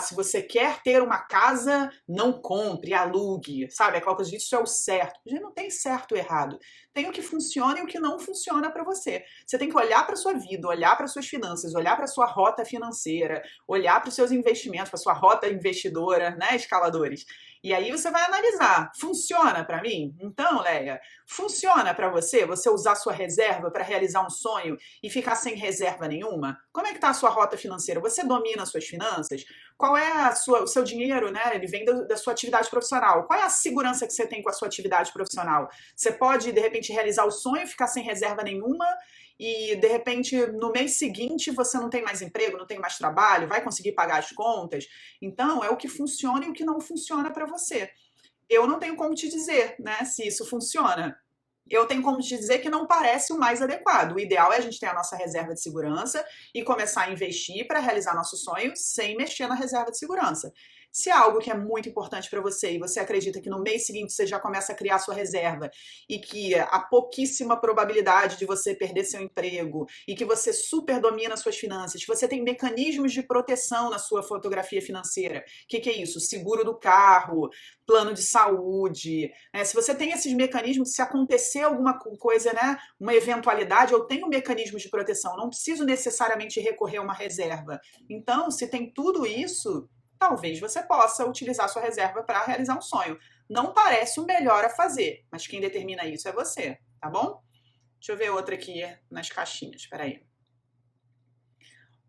Se você quer ter uma casa, não compre, alugue, sabe? Aquela coisa disso é o certo. Já não tem certo ou errado. Tem o que funciona e o que não funciona para você. Você tem que olhar para sua vida, olhar para suas finanças, olhar para sua rota financeira, olhar para os seus investimentos, para sua rota investidora, né, escaladores? E aí você vai analisar, funciona para mim? Então, Leia, funciona para você usar sua reserva para realizar um sonho e ficar sem reserva nenhuma? Como é que está a sua rota financeira? Você domina as suas finanças? Qual é o seu dinheiro, né? Ele vem da sua atividade profissional. Qual é a segurança que você tem com a sua atividade profissional? Você pode, de repente, realizar o sonho e ficar sem reserva nenhuma e, de repente, no mês seguinte você não tem mais emprego, não tem mais trabalho, vai conseguir pagar as contas. Então, é o que funciona e o que não funciona para você. Eu não tenho como te dizer, né, se isso funciona. Eu tenho como te dizer que não parece o mais adequado. O ideal é a gente ter a nossa reserva de segurança e começar a investir para realizar nosso sonho sem mexer na reserva de segurança. Se é algo que é muito importante para você e você acredita que no mês seguinte você já começa a criar sua reserva e que há pouquíssima probabilidade de você perder seu emprego e que você super domina suas finanças, que você tem mecanismos de proteção na sua fotografia financeira. O que é isso? Seguro do carro, plano de saúde. Né? Se você tem esses mecanismos, se acontecer alguma coisa, né, uma eventualidade, eu tenho mecanismos de proteção, não preciso necessariamente recorrer a uma reserva. Então, se tem tudo isso, talvez você possa utilizar sua reserva para realizar um sonho. Não parece o melhor a fazer, mas quem determina isso é você, tá bom? Deixa eu ver outra aqui nas caixinhas, espera aí.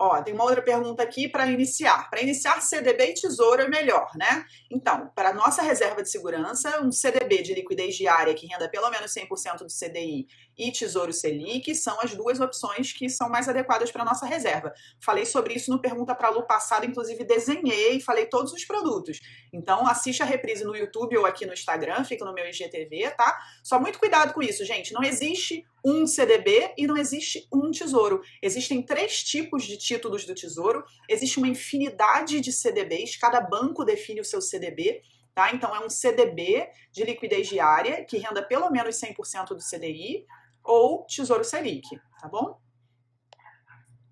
Ó, tem uma outra pergunta aqui para iniciar. Para iniciar, CDB e Tesouro é melhor, né? Então, para nossa reserva de segurança, um CDB de liquidez diária que renda pelo menos 100% do CDI e Tesouro Selic são as duas opções que são mais adequadas para nossa reserva. Falei sobre isso no Pergunta para a Lu passado, inclusive desenhei e falei todos os produtos. Então, assiste a reprise no YouTube ou aqui no Instagram, fica no meu IGTV, tá? Só muito cuidado com isso, gente. Não existe um CDB e não existe um tesouro. Existem 3 tipos de títulos do Tesouro, existe uma infinidade de CDBs, cada banco define o seu CDB, tá? Então é um CDB de liquidez diária que renda pelo menos 100% do CDI ou Tesouro Selic, tá bom?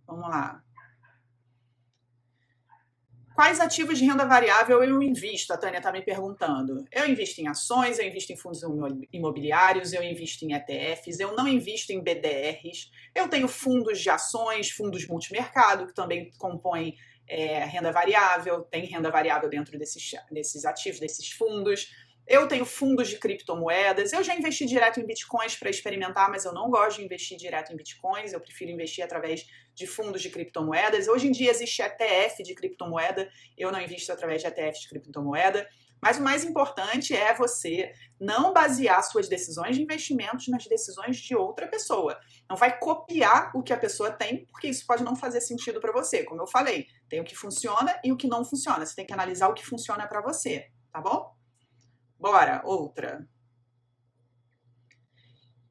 Vamos lá. Quais ativos de renda variável eu invisto? A Tânia está me perguntando. Eu invisto em ações, eu invisto em fundos imobiliários, eu invisto em ETFs, eu não invisto em BDRs. Eu tenho fundos de ações, fundos multimercado, que também compõem renda variável, tem renda variável dentro desses ativos, desses fundos. Eu tenho fundos de criptomoedas, eu já investi direto em bitcoins para experimentar, mas eu não gosto de investir direto em bitcoins, eu prefiro investir através de fundos de criptomoedas. Hoje em dia existe ETF de criptomoeda, eu não invisto através de ETF de criptomoeda, mas o mais importante é você não basear suas decisões de investimentos nas decisões de outra pessoa. Não vai copiar o que a pessoa tem, porque isso pode não fazer sentido para você. Como eu falei, tem o que funciona e o que não funciona. Você tem que analisar o que funciona para você, tá bom? Bora, outra.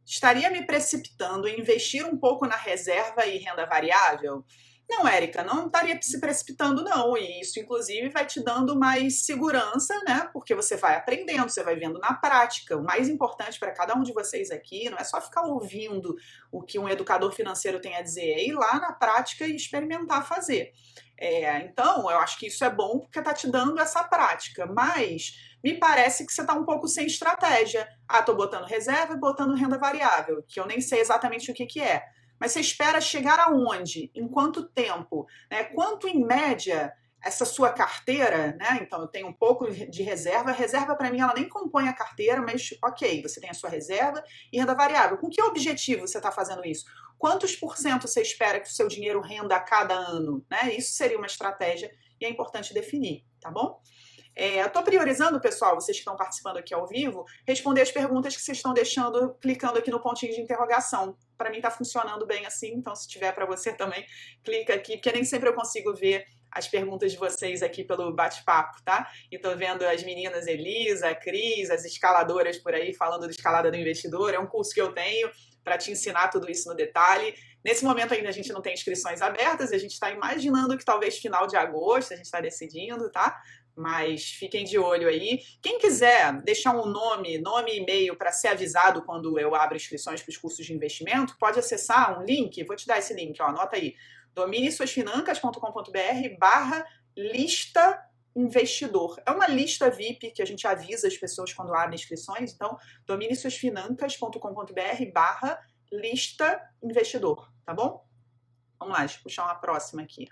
Estaria me precipitando em investir um pouco na reserva e renda variável? Não, Érica, não estaria se precipitando, não. E isso, inclusive, vai te dando mais segurança, né? Porque você vai aprendendo, você vai vendo na prática. O mais importante para cada um de vocês aqui não é só ficar ouvindo o que um educador financeiro tem a dizer, é ir lá na prática e experimentar fazer. Então, eu acho que isso é bom porque está te dando essa prática, mas me parece que você está um pouco sem estratégia. Ah, estou botando reserva e botando renda variável, que eu nem sei exatamente o que é. Mas você espera chegar aonde? Em quanto tempo? Né? Quanto, em média, essa sua carteira, né? Então, eu tenho um pouco de reserva. A reserva, para mim, ela nem compõe a carteira, mas ok, você tem a sua reserva e renda variável. Com que objetivo você está fazendo isso? Quantos por cento você espera que o seu dinheiro renda a cada ano? Né? Isso seria uma estratégia e é importante definir, tá bom? Eu estou priorizando, pessoal, vocês que estão participando aqui ao vivo, responder as perguntas que vocês estão deixando, clicando aqui no pontinho de interrogação. Para mim está funcionando bem assim, então se tiver para você também, clica aqui, porque nem sempre eu consigo ver as perguntas de vocês aqui pelo bate-papo, tá? E tô vendo as meninas Elisa, Cris, as escaladoras por aí falando de escalada do investidor, é um curso que eu tenho para te ensinar tudo isso no detalhe. Nesse momento ainda a gente não tem inscrições abertas, a gente está imaginando que talvez final de agosto, a gente está decidindo, tá? Mas fiquem de olho aí. Quem quiser deixar um nome e e-mail para ser avisado quando eu abro inscrições para os cursos de investimento, pode acessar um link, vou te dar esse link, ó, anota aí, dominesuasfinancas.com.br/lista investidor. É uma lista VIP que a gente avisa as pessoas quando abrem inscrições, então dominesuasfinancas.com.br/lista investidor, tá bom? Vamos lá, deixa eu puxar uma próxima aqui.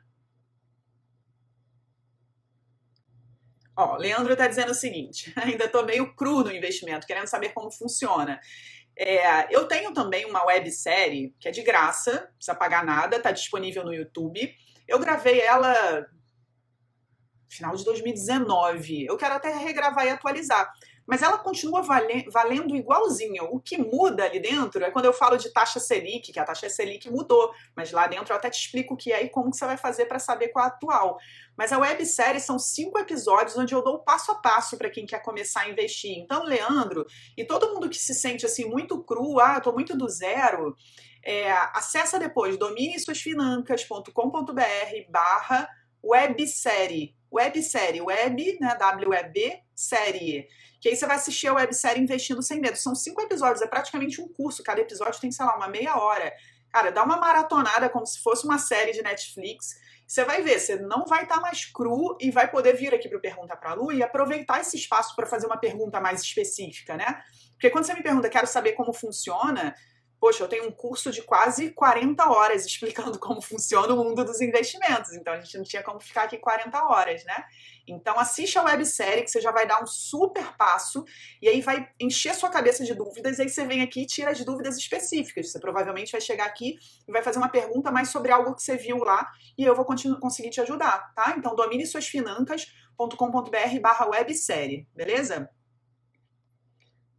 Ó, Leandro está dizendo o seguinte, ainda estou meio cru no investimento, querendo saber como funciona. Eu tenho também uma websérie que é de graça, não precisa pagar nada, está disponível no YouTube. Eu gravei ela no final de 2019. Eu quero até regravar e atualizar. Mas ela continua valendo igualzinho. O que muda ali dentro é quando eu falo de taxa Selic, que a taxa Selic mudou. Mas lá dentro eu até te explico o que é e como que você vai fazer para saber qual é a atual. Mas a websérie são 5 episódios onde eu dou passo a passo para quem quer começar a investir. Então, Leandro, e todo mundo que se sente assim muito cru, eu tô muito do zero, acessa depois dominesuasfinancas.com.br/websérie. Websérie, web, né, W-E-B, série. Que aí você vai assistir a websérie Investindo Sem Medo. São 5 episódios, é praticamente um curso. Cada episódio tem, sei lá, uma meia hora. Cara, dá uma maratonada como se fosse uma série de Netflix. Você vai ver, você não vai estar mais cru e vai poder vir aqui para o Pergunta para a Lu e aproveitar esse espaço para fazer uma pergunta mais específica, né? Porque quando você me pergunta, quero saber como funciona, poxa, eu tenho um curso de quase 40 horas explicando como funciona o mundo dos investimentos, então a gente não tinha como ficar aqui 40 horas, né? Então assiste a websérie que você já vai dar um super passo e aí vai encher sua cabeça de dúvidas e aí você vem aqui e tira as dúvidas específicas. Você provavelmente vai chegar aqui e vai fazer uma pergunta mais sobre algo que você viu lá e eu vou conseguir te ajudar, tá? Então dominesuasfinancas.com.br/websérie, beleza?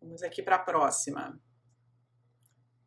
Vamos aqui para a próxima.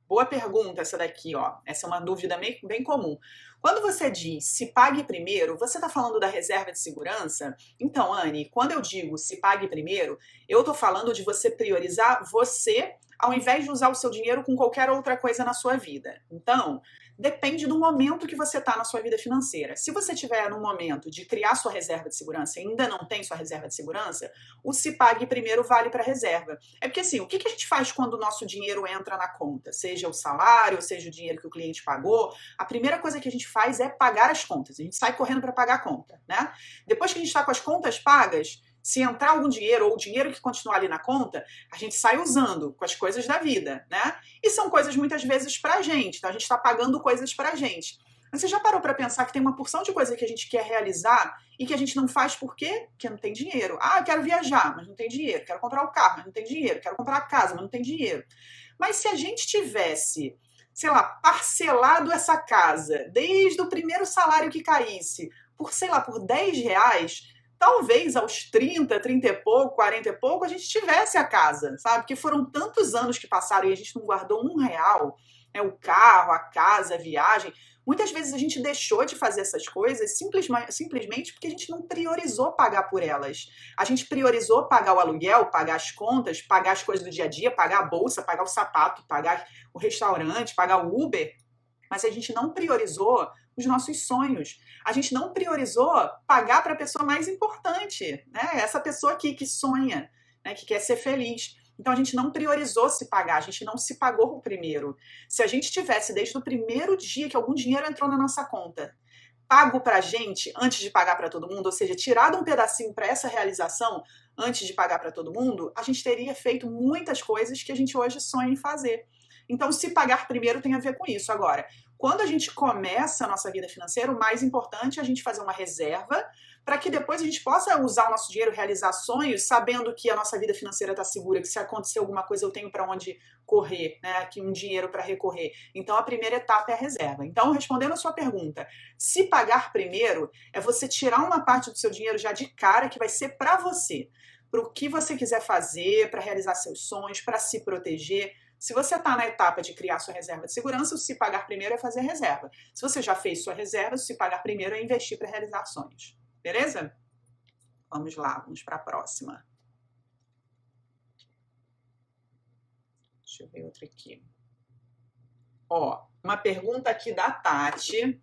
Boa pergunta essa daqui, ó. Essa é uma dúvida bem comum. Quando você diz se pague primeiro, você está falando da reserva de segurança? Então, Anne, quando eu digo se pague primeiro, eu estou falando de você priorizar você ao invés de usar o seu dinheiro com qualquer outra coisa na sua vida. Então, depende do momento que você está na sua vida financeira. Se você estiver no momento de criar sua reserva de segurança e ainda não tem sua reserva de segurança, o se pague primeiro vale para reserva. É porque assim, o que a gente faz quando o nosso dinheiro entra na conta? Seja o salário, seja o dinheiro que o cliente pagou, a primeira coisa que a gente faz é pagar as contas. A gente sai correndo para pagar a conta, né? Depois que a gente está com as contas pagas, se entrar algum dinheiro ou o dinheiro que continuar ali na conta, a gente sai usando com as coisas da vida, né? E são coisas muitas vezes pra gente, então a gente está pagando coisas pra gente. Mas você já parou para pensar que tem uma porção de coisa que a gente quer realizar e que a gente não faz por quê? Porque não tem dinheiro. Ah, eu quero viajar, mas não tem dinheiro. Quero comprar o carro, mas não tem dinheiro. Quero comprar a casa, mas não tem dinheiro. Mas se a gente tivesse, sei lá, parcelado essa casa desde o primeiro salário que caísse por, sei lá, por R$ 10, talvez aos 30, 30 e pouco, 40 e pouco, a gente tivesse a casa, sabe? Porque foram tantos anos que passaram e a gente não guardou R$ 1, né? O carro, a casa, a viagem. Muitas vezes a gente deixou de fazer essas coisas simplesmente porque a gente não priorizou pagar por elas. A gente priorizou pagar o aluguel, pagar as contas, pagar as coisas do dia a dia, pagar a bolsa, pagar o sapato, pagar o restaurante, pagar o Uber, mas a gente não priorizou os nossos sonhos. A gente não priorizou pagar para a pessoa mais importante, né? Essa pessoa aqui que sonha, né? Que quer ser feliz. Então a gente não priorizou se pagar, a gente não se pagou o primeiro. Se a gente tivesse desde o primeiro dia que algum dinheiro entrou na nossa conta, pago pra gente antes de pagar para todo mundo, ou seja, tirado um pedacinho para essa realização antes de pagar para todo mundo, a gente teria feito muitas coisas que a gente hoje sonha em fazer. Então, se pagar primeiro tem a ver com isso. Agora, quando a gente começa a nossa vida financeira, o mais importante é a gente fazer uma reserva para que depois a gente possa usar o nosso dinheiro, realizar sonhos, sabendo que a nossa vida financeira está segura, que se acontecer alguma coisa eu tenho para onde correr, né? Aqui um dinheiro para recorrer. Então, a primeira etapa é a reserva. Então, respondendo a sua pergunta, se pagar primeiro é você tirar uma parte do seu dinheiro já de cara que vai ser para você, para o que você quiser fazer, para realizar seus sonhos, para se proteger. Se você está na etapa de criar sua reserva de segurança, o se pagar primeiro é fazer reserva. Se você já fez sua reserva, o se pagar primeiro é investir para realizar sonhos. Beleza? Vamos lá, vamos para a próxima. Deixa eu ver outra aqui. Ó, uma pergunta aqui da Tati.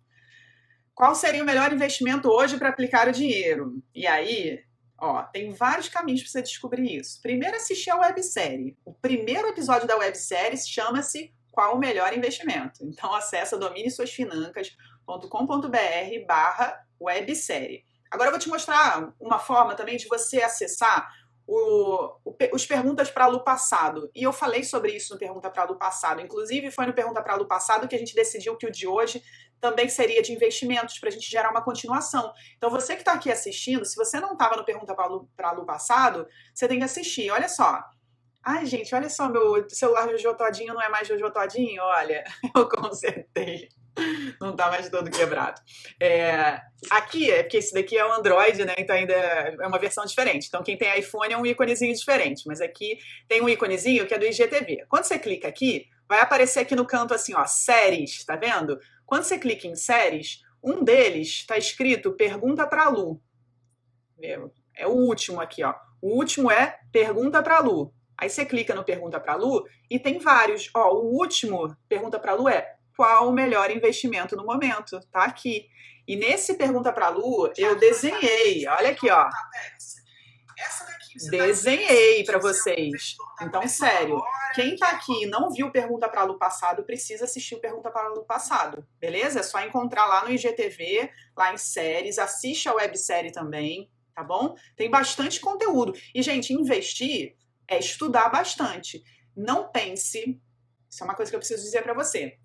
Qual seria o melhor investimento hoje para aplicar o dinheiro? E aí, ó, tem vários caminhos para você descobrir isso. Primeiro, assistir a websérie. O primeiro episódio da websérie chama-se Qual o Melhor Investimento? Então, acessa dominesuasfinancas.com.br/websérie. Agora eu vou te mostrar uma forma também de você acessar os Perguntas para Lu passado. E eu falei sobre isso no Pergunta para Lu passado. Inclusive, foi no Pergunta para Lu passado que a gente decidiu que o de hoje também seria de investimentos, para a gente gerar uma continuação. Então, você que está aqui assistindo, se você não estava no Pergunta para Lu passado, você tem que assistir. Olha só. Ai, gente, olha só, meu celular Jojo Todinho não é mais Jojo Todinho, olha. Eu consertei. Não tá mais todo quebrado. Aqui, porque esse daqui é o Android, né? Então ainda é uma versão diferente. Então quem tem iPhone é um íconezinho diferente. Mas aqui tem um íconezinho que é do IGTV. Quando você clica aqui, vai aparecer aqui no canto assim, ó, séries, tá vendo? Quando você clica em séries, um deles tá escrito Pergunta pra Lu. É o último aqui, ó. O último é Pergunta pra Lu. Aí você clica no Pergunta pra Lu e tem vários. Ó, o último Pergunta pra Lu é qual o melhor investimento no momento? Tá aqui. E nesse Pergunta pra Lu, eu desenhei. Olha aqui, ó. Desenhei para vocês. Então, sério, quem tá aqui e não viu o Pergunta pra Lu passado, precisa assistir o Pergunta pra Lu passado. Beleza? É só encontrar lá no IGTV, lá em séries. Assiste a websérie também, tá bom? Tem bastante conteúdo. E, gente, investir é estudar bastante. Não pense... Isso é uma coisa que eu preciso dizer para você.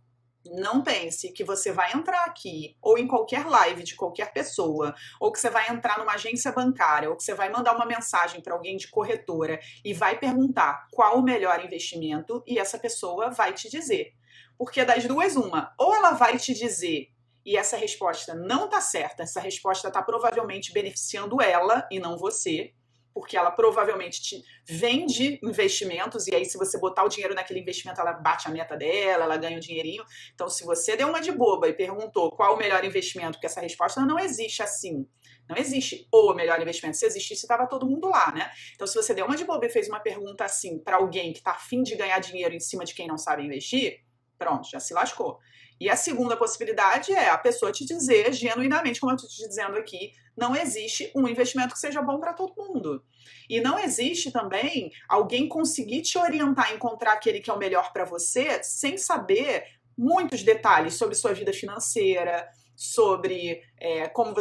Não pense que você vai entrar aqui ou em qualquer live de qualquer pessoa, ou que você vai entrar numa agência bancária, ou que você vai mandar uma mensagem para alguém de corretora e vai perguntar qual o melhor investimento e essa pessoa vai te dizer. Porque das duas, uma, ou ela vai te dizer e essa resposta não está certa, essa resposta está provavelmente beneficiando ela e não você, porque ela provavelmente te vende investimentos, e aí se você botar o dinheiro naquele investimento, ela bate a meta dela, ela ganha um dinheirinho. Então, se você deu uma de boba e perguntou qual o melhor investimento, porque essa resposta não existe assim. Não existe o melhor investimento. Se existisse, estava todo mundo lá, né? Então, se você deu uma de boba e fez uma pergunta assim para alguém que está afim de ganhar dinheiro em cima de quem não sabe investir, pronto, já se lascou. E a segunda possibilidade é a pessoa te dizer genuinamente, como eu estou te dizendo aqui, não existe um investimento que seja bom para todo mundo. E não existe também alguém conseguir te orientar a encontrar aquele que é o melhor para você sem saber muitos detalhes sobre sua vida financeira, sobre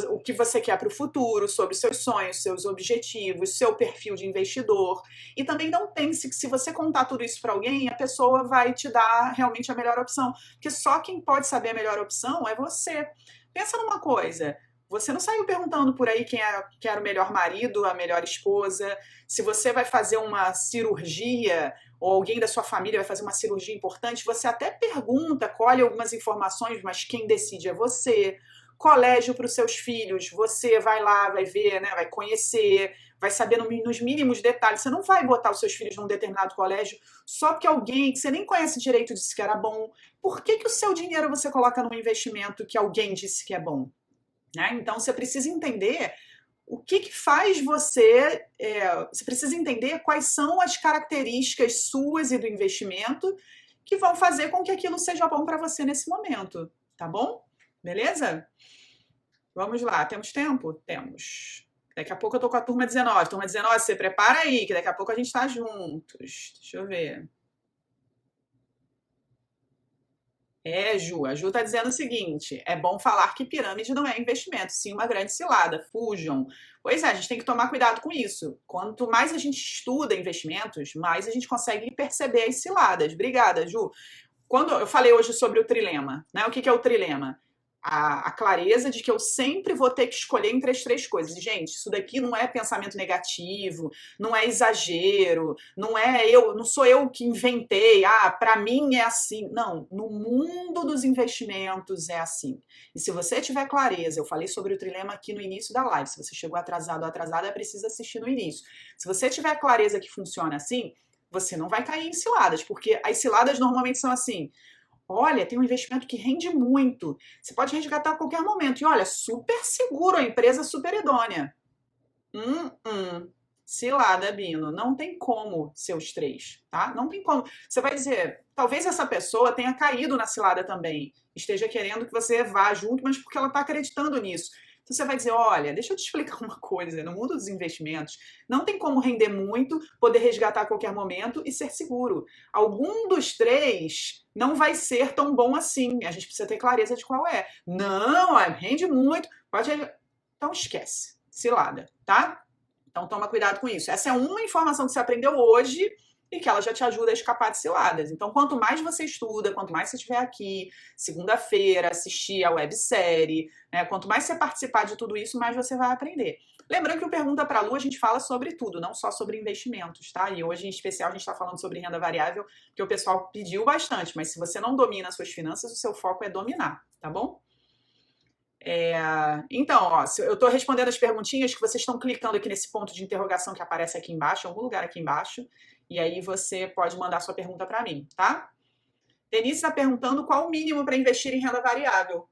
o que você quer para o futuro, sobre seus sonhos, seus objetivos, seu perfil de investidor. E também não pense que se você contar tudo isso para alguém, a pessoa vai te dar realmente a melhor opção. Porque só quem pode saber a melhor opção é você. Pensa numa coisa. Você não saiu perguntando por aí quem era o melhor marido, a melhor esposa, se você vai fazer uma cirurgia ou alguém da sua família vai fazer uma cirurgia importante, você até pergunta, colhe algumas informações, mas quem decide é você. Colégio para os seus filhos, você vai lá, vai ver, né, vai conhecer, vai saber nos mínimos detalhes. Você não vai botar os seus filhos num determinado colégio só porque alguém que você nem conhece direito disse que era bom. Por que o seu dinheiro você coloca num investimento que alguém disse que é bom? Né? Então, você precisa entender o que faz você... você precisa entender quais são as características suas e do investimento que vão fazer com que aquilo seja bom para você nesse momento, tá bom? Beleza? Vamos lá, temos tempo? Temos. Daqui a pouco eu tô com a turma 19. Turma 19, você prepara aí, que daqui a pouco a gente tá juntos. Deixa eu ver. Ju, a Ju tá dizendo o seguinte, é bom falar que pirâmide não é investimento, sim uma grande cilada, fujam. Pois é, a gente tem que tomar cuidado com isso. Quanto mais a gente estuda investimentos, mais a gente consegue perceber as ciladas. Obrigada, Ju. Quando eu falei hoje sobre o trilema, né? O que é o trilema? A clareza de que eu sempre vou ter que escolher entre as três coisas. E, gente, isso daqui não é pensamento negativo, não é exagero, não sou eu que inventei, para mim é assim. Não, no mundo dos investimentos é assim. E se você tiver clareza, eu falei sobre o trilema aqui no início da live, se você chegou atrasado ou atrasada, é preciso assistir no início. Se você tiver clareza que funciona assim, você não vai cair em ciladas, porque as ciladas normalmente são assim: olha, tem um investimento que rende muito, você pode resgatar a qualquer momento, e olha, super seguro, a empresa super idônea. Cilada, Bino, não tem como ser os três, tá? Não tem como. Você vai dizer, talvez essa pessoa tenha caído na cilada também, esteja querendo que você vá junto, mas porque ela está acreditando nisso. Então você vai dizer, olha, deixa eu te explicar uma coisa, no mundo dos investimentos, não tem como render muito, poder resgatar a qualquer momento e ser seguro. Algum dos três não vai ser tão bom assim, a gente precisa ter clareza de qual é. Não, rende muito, pode... Então esquece, cilada, tá? Então toma cuidado com isso. Essa é uma informação que você aprendeu hoje e que ela já te ajuda a escapar de ciladas. Então, quanto mais você estuda, quanto mais você estiver aqui, segunda-feira, assistir a websérie, né? Quanto mais você participar de tudo isso, mais você vai aprender. Lembrando que o Pergunta para a Lu a gente fala sobre tudo, não só sobre investimentos, tá? E hoje, em especial, a gente está falando sobre renda variável, que o pessoal pediu bastante, mas se você não domina as suas finanças, o seu foco é dominar, tá bom? Então, ó, eu estou respondendo as perguntinhas que vocês estão clicando aqui nesse ponto de interrogação que aparece aqui embaixo, em algum lugar aqui embaixo, e aí você pode mandar sua pergunta para mim, tá? Denise está perguntando qual o mínimo para investir em renda variável.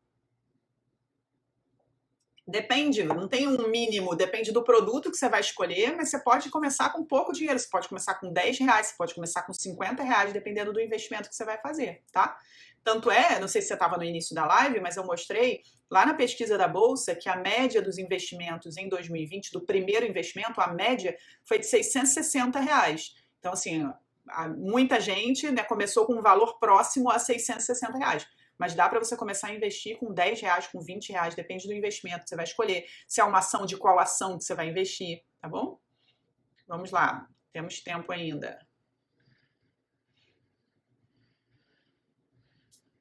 Depende, não tem um mínimo, depende do produto que você vai escolher, mas você pode começar com pouco dinheiro, você pode começar com R$10, você pode começar com R$50, dependendo do investimento que você vai fazer, tá? Tanto não sei se você estava no início da live, mas eu mostrei lá na pesquisa da Bolsa que a média dos investimentos em 2020, do primeiro investimento, a média foi de R$660. Então, assim, muita gente, né, começou com um valor próximo a R$660. Mas dá para você começar a investir com R$10, com R$20, depende do investimento que você vai escolher. Se é uma ação, de qual ação que você vai investir, tá bom? Vamos lá, temos tempo ainda.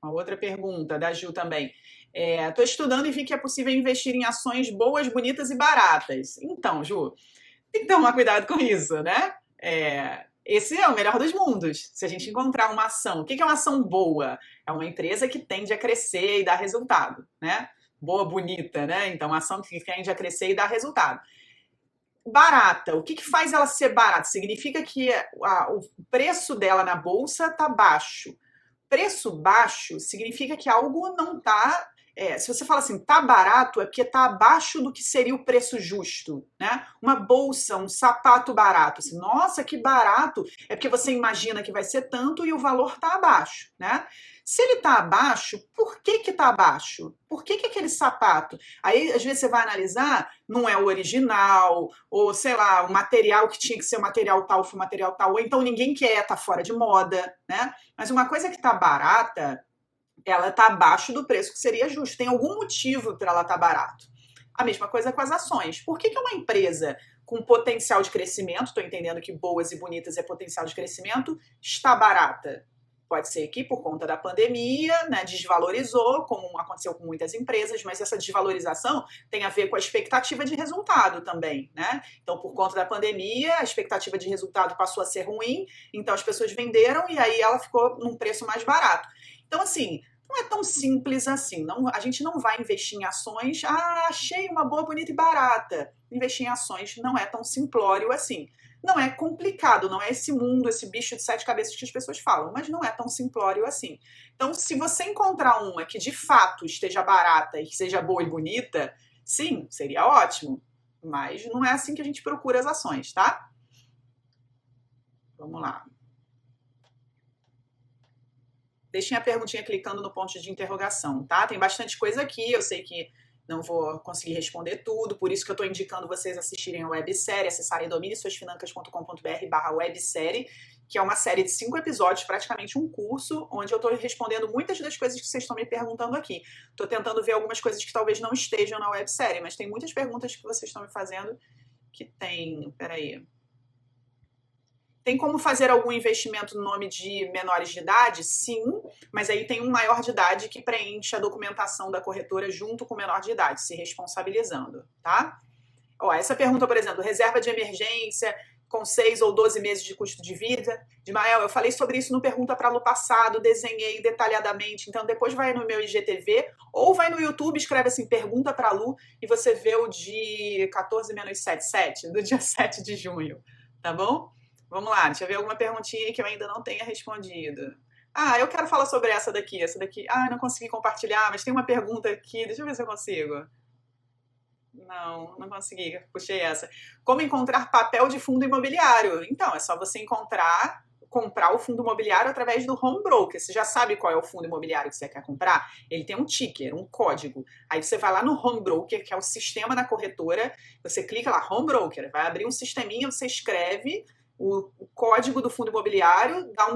Uma outra pergunta da Gil também. Estou estudando e vi que é possível investir em ações boas, bonitas e baratas. Então, Ju, tem que tomar cuidado com isso, né? Esse é o melhor dos mundos. Se a gente encontrar uma ação, o que é uma ação boa? É uma empresa que tende a crescer e dar resultado, né? Boa, bonita, né? Então, uma ação que tende a crescer e dar resultado. barata. O que faz ela ser barata? Significa que o preço dela na bolsa está baixo. Preço baixo significa que algo não está. Se você fala assim, tá barato, é porque tá abaixo do que seria o preço justo, né? Uma bolsa, um sapato barato. Assim, nossa, que barato! É porque você imagina que vai ser tanto e o valor tá abaixo, né? Se ele tá abaixo, por que que tá abaixo? Por que que aquele sapato? Aí, às vezes, você vai analisar, não é o original, ou sei lá, o material que tinha que ser o material tal foi o material tal, ou então ninguém quer, tá fora de moda, né? Mas uma coisa que tá barata, ela está abaixo do preço que seria justo. Tem algum motivo para ela estar barato. A mesma coisa com as ações. Por que uma empresa com potencial de crescimento, estou entendendo que boas e bonitas é potencial de crescimento, está barata? Pode ser que por conta da pandemia, né, desvalorizou, como aconteceu com muitas empresas, mas essa desvalorização tem a ver com a expectativa de resultado também, né? Então, por conta da pandemia, a expectativa de resultado passou a ser ruim, então as pessoas venderam e aí ela ficou num preço mais barato. Então, assim, não é tão simples assim. Não, a gente não vai investir em ações, achei uma boa, bonita e barata. Investir em ações não é tão simplório assim. Não é complicado, não é esse mundo, esse bicho de 7 cabeças que as pessoas falam, mas não é tão simplório assim. Então, se você encontrar uma que de fato esteja barata e que seja boa e bonita, sim, seria ótimo. Mas não é assim que a gente procura as ações, tá? Vamos lá. Deixem a perguntinha clicando no ponto de interrogação, tá? Tem bastante coisa aqui, eu sei que não vou conseguir responder tudo, por isso que eu estou indicando vocês assistirem a websérie, acessarem dominesuasfinancas.com.br/websérie, que é uma série de 5 episódios, praticamente um curso, onde eu estou respondendo muitas das coisas que vocês estão me perguntando aqui. Estou tentando ver algumas coisas que talvez não estejam na websérie, mas tem muitas perguntas que vocês estão me fazendo que tem... Peraí. Tem como fazer algum investimento no nome de menores de idade? Sim, mas aí tem um maior de idade que preenche a documentação da corretora junto com o menor de idade, se responsabilizando, tá? Ó, essa pergunta, por exemplo, reserva de emergência com 6 ou 12 meses de custo de vida. Ismael, eu falei sobre isso no Pergunta para Lu passado, desenhei detalhadamente, então depois vai no meu IGTV ou vai no YouTube, escreve assim, Pergunta para Lu, e você vê o de 14 menos 7, 7, do dia 7 de junho, tá bom? Vamos lá, deixa eu ver alguma perguntinha que eu ainda não tenha respondido. Eu quero falar sobre essa daqui. Essa daqui. Não consegui compartilhar, mas tem uma pergunta aqui. Deixa eu ver se eu consigo. Não consegui. Puxei essa. Como encontrar papel de fundo imobiliário? Então, é só você comprar o fundo imobiliário através do home broker. Você já sabe qual é o fundo imobiliário que você quer comprar? Ele tem um ticker, um código. Aí você vai lá no home broker, que é o sistema da corretora. Você clica lá, home broker. Vai abrir um sisteminha, você escreve o código do fundo imobiliário, dá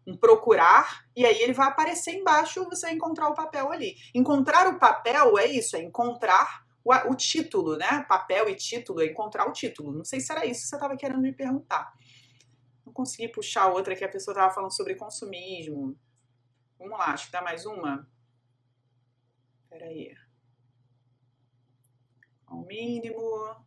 um procurar, e aí ele vai aparecer embaixo, você vai encontrar o papel ali. Encontrar o papel é isso, é encontrar o título, né? Papel e título, é encontrar o título. Não sei se era isso que você estava querendo me perguntar. Não consegui puxar outra que a pessoa estava falando sobre consumismo. Vamos lá, acho que dá mais uma. Peraí. Ao mínimo...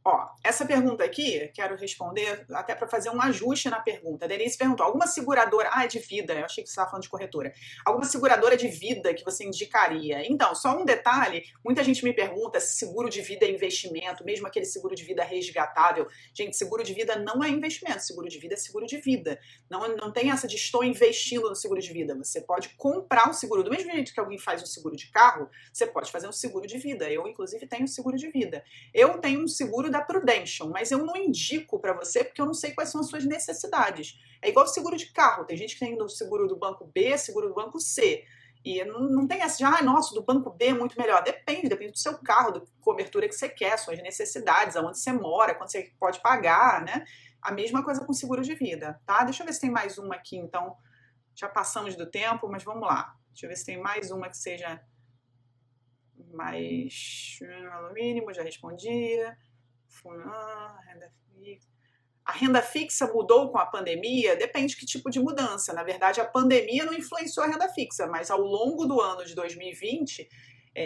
Ó, essa pergunta aqui, quero responder até para fazer um ajuste na pergunta. A Denise perguntou, alguma seguradora... é de vida, eu achei que você estava falando de corretora. Alguma seguradora de vida que você indicaria? Então, só um detalhe, muita gente me pergunta se seguro de vida é investimento, mesmo aquele seguro de vida resgatável. Gente, seguro de vida não é investimento, seguro de vida é seguro de vida. Não tem essa de estou investindo no seguro de vida. Você pode comprar um seguro. Do mesmo jeito que alguém faz um seguro de carro, você pode fazer um seguro de vida. Eu, inclusive, tenho um seguro de vida. Eu tenho um seguro da Prudential, mas eu não indico para você porque eu não sei quais são as suas necessidades. É igual seguro de carro, tem gente que tem o seguro do banco B, seguro do banco C, e não tem essa de, nossa, do banco B é muito melhor. Depende do seu carro, da cobertura que você quer, suas necessidades, aonde você mora, quanto você pode pagar, né? A mesma coisa com seguro de vida, tá? Deixa eu ver se tem mais uma aqui, então. Já passamos do tempo, mas vamos lá. Deixa eu ver se tem mais uma que seja mais... no mínimo, já respondia. A renda fixa mudou com a pandemia? Depende de que tipo de mudança. Na verdade, a pandemia não influenciou a renda fixa, mas ao longo do ano de 2020,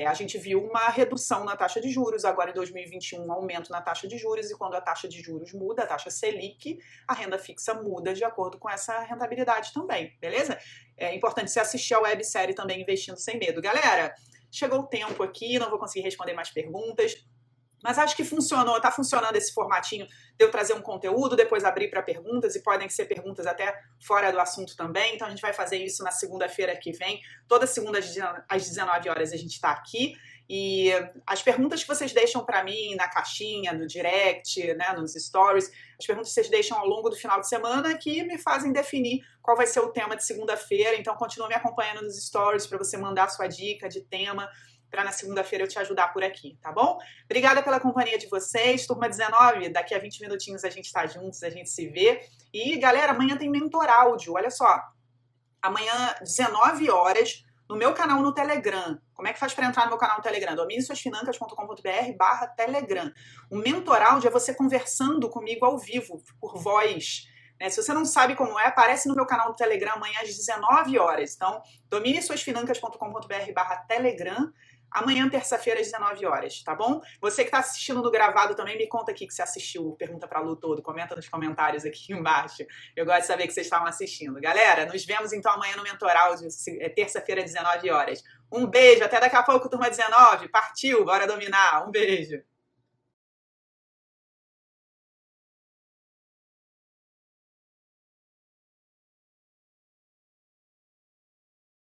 a gente viu uma redução na taxa de juros. Agora, em 2021, um aumento na taxa de juros. E quando a taxa de juros muda, a taxa Selic, a renda fixa muda de acordo com essa rentabilidade também, beleza? É importante você assistir a websérie também Investindo Sem Medo. Galera, chegou o tempo aqui, não vou conseguir responder mais perguntas. Mas acho que funcionou, tá funcionando esse formatinho de eu trazer um conteúdo, depois abrir para perguntas, e podem ser perguntas até fora do assunto também. Então a gente vai fazer isso na segunda-feira que vem. Toda segunda às 19 horas a gente está aqui. E as perguntas que vocês deixam para mim na caixinha, no direct, né, nos stories, as perguntas que vocês deixam ao longo do final de semana que me fazem definir qual vai ser o tema de segunda-feira. Então continua me acompanhando nos stories para você mandar sua dica de tema, para na segunda-feira eu te ajudar por aqui, tá bom? Obrigada pela companhia de vocês. Turma 19, daqui a 20 minutinhos a gente tá juntos, a gente se vê. E, galera, amanhã tem Mentor Áudio, olha só. Amanhã, 19 horas, no meu canal no Telegram. Como é que faz para entrar no meu canal no Telegram? dominesuasfinancas.com.br/Telegram. O Mentor Áudio é você conversando comigo ao vivo, por voz. Se você não sabe como é, aparece no meu canal no Telegram amanhã às 19 horas. Então, dominesuasfinancas.com.br/Telegram. Amanhã, terça-feira, às 19 horas, tá bom? Você que está assistindo no gravado também, me conta aqui que você assistiu. Pergunta pra Lu todo, comenta nos comentários aqui embaixo. Eu gosto de saber que vocês estavam assistindo. Galera, nos vemos então amanhã no Mentor Áudio, terça-feira, às 19 horas. Um beijo, até daqui a pouco, turma 19. Partiu, bora dominar. Um beijo.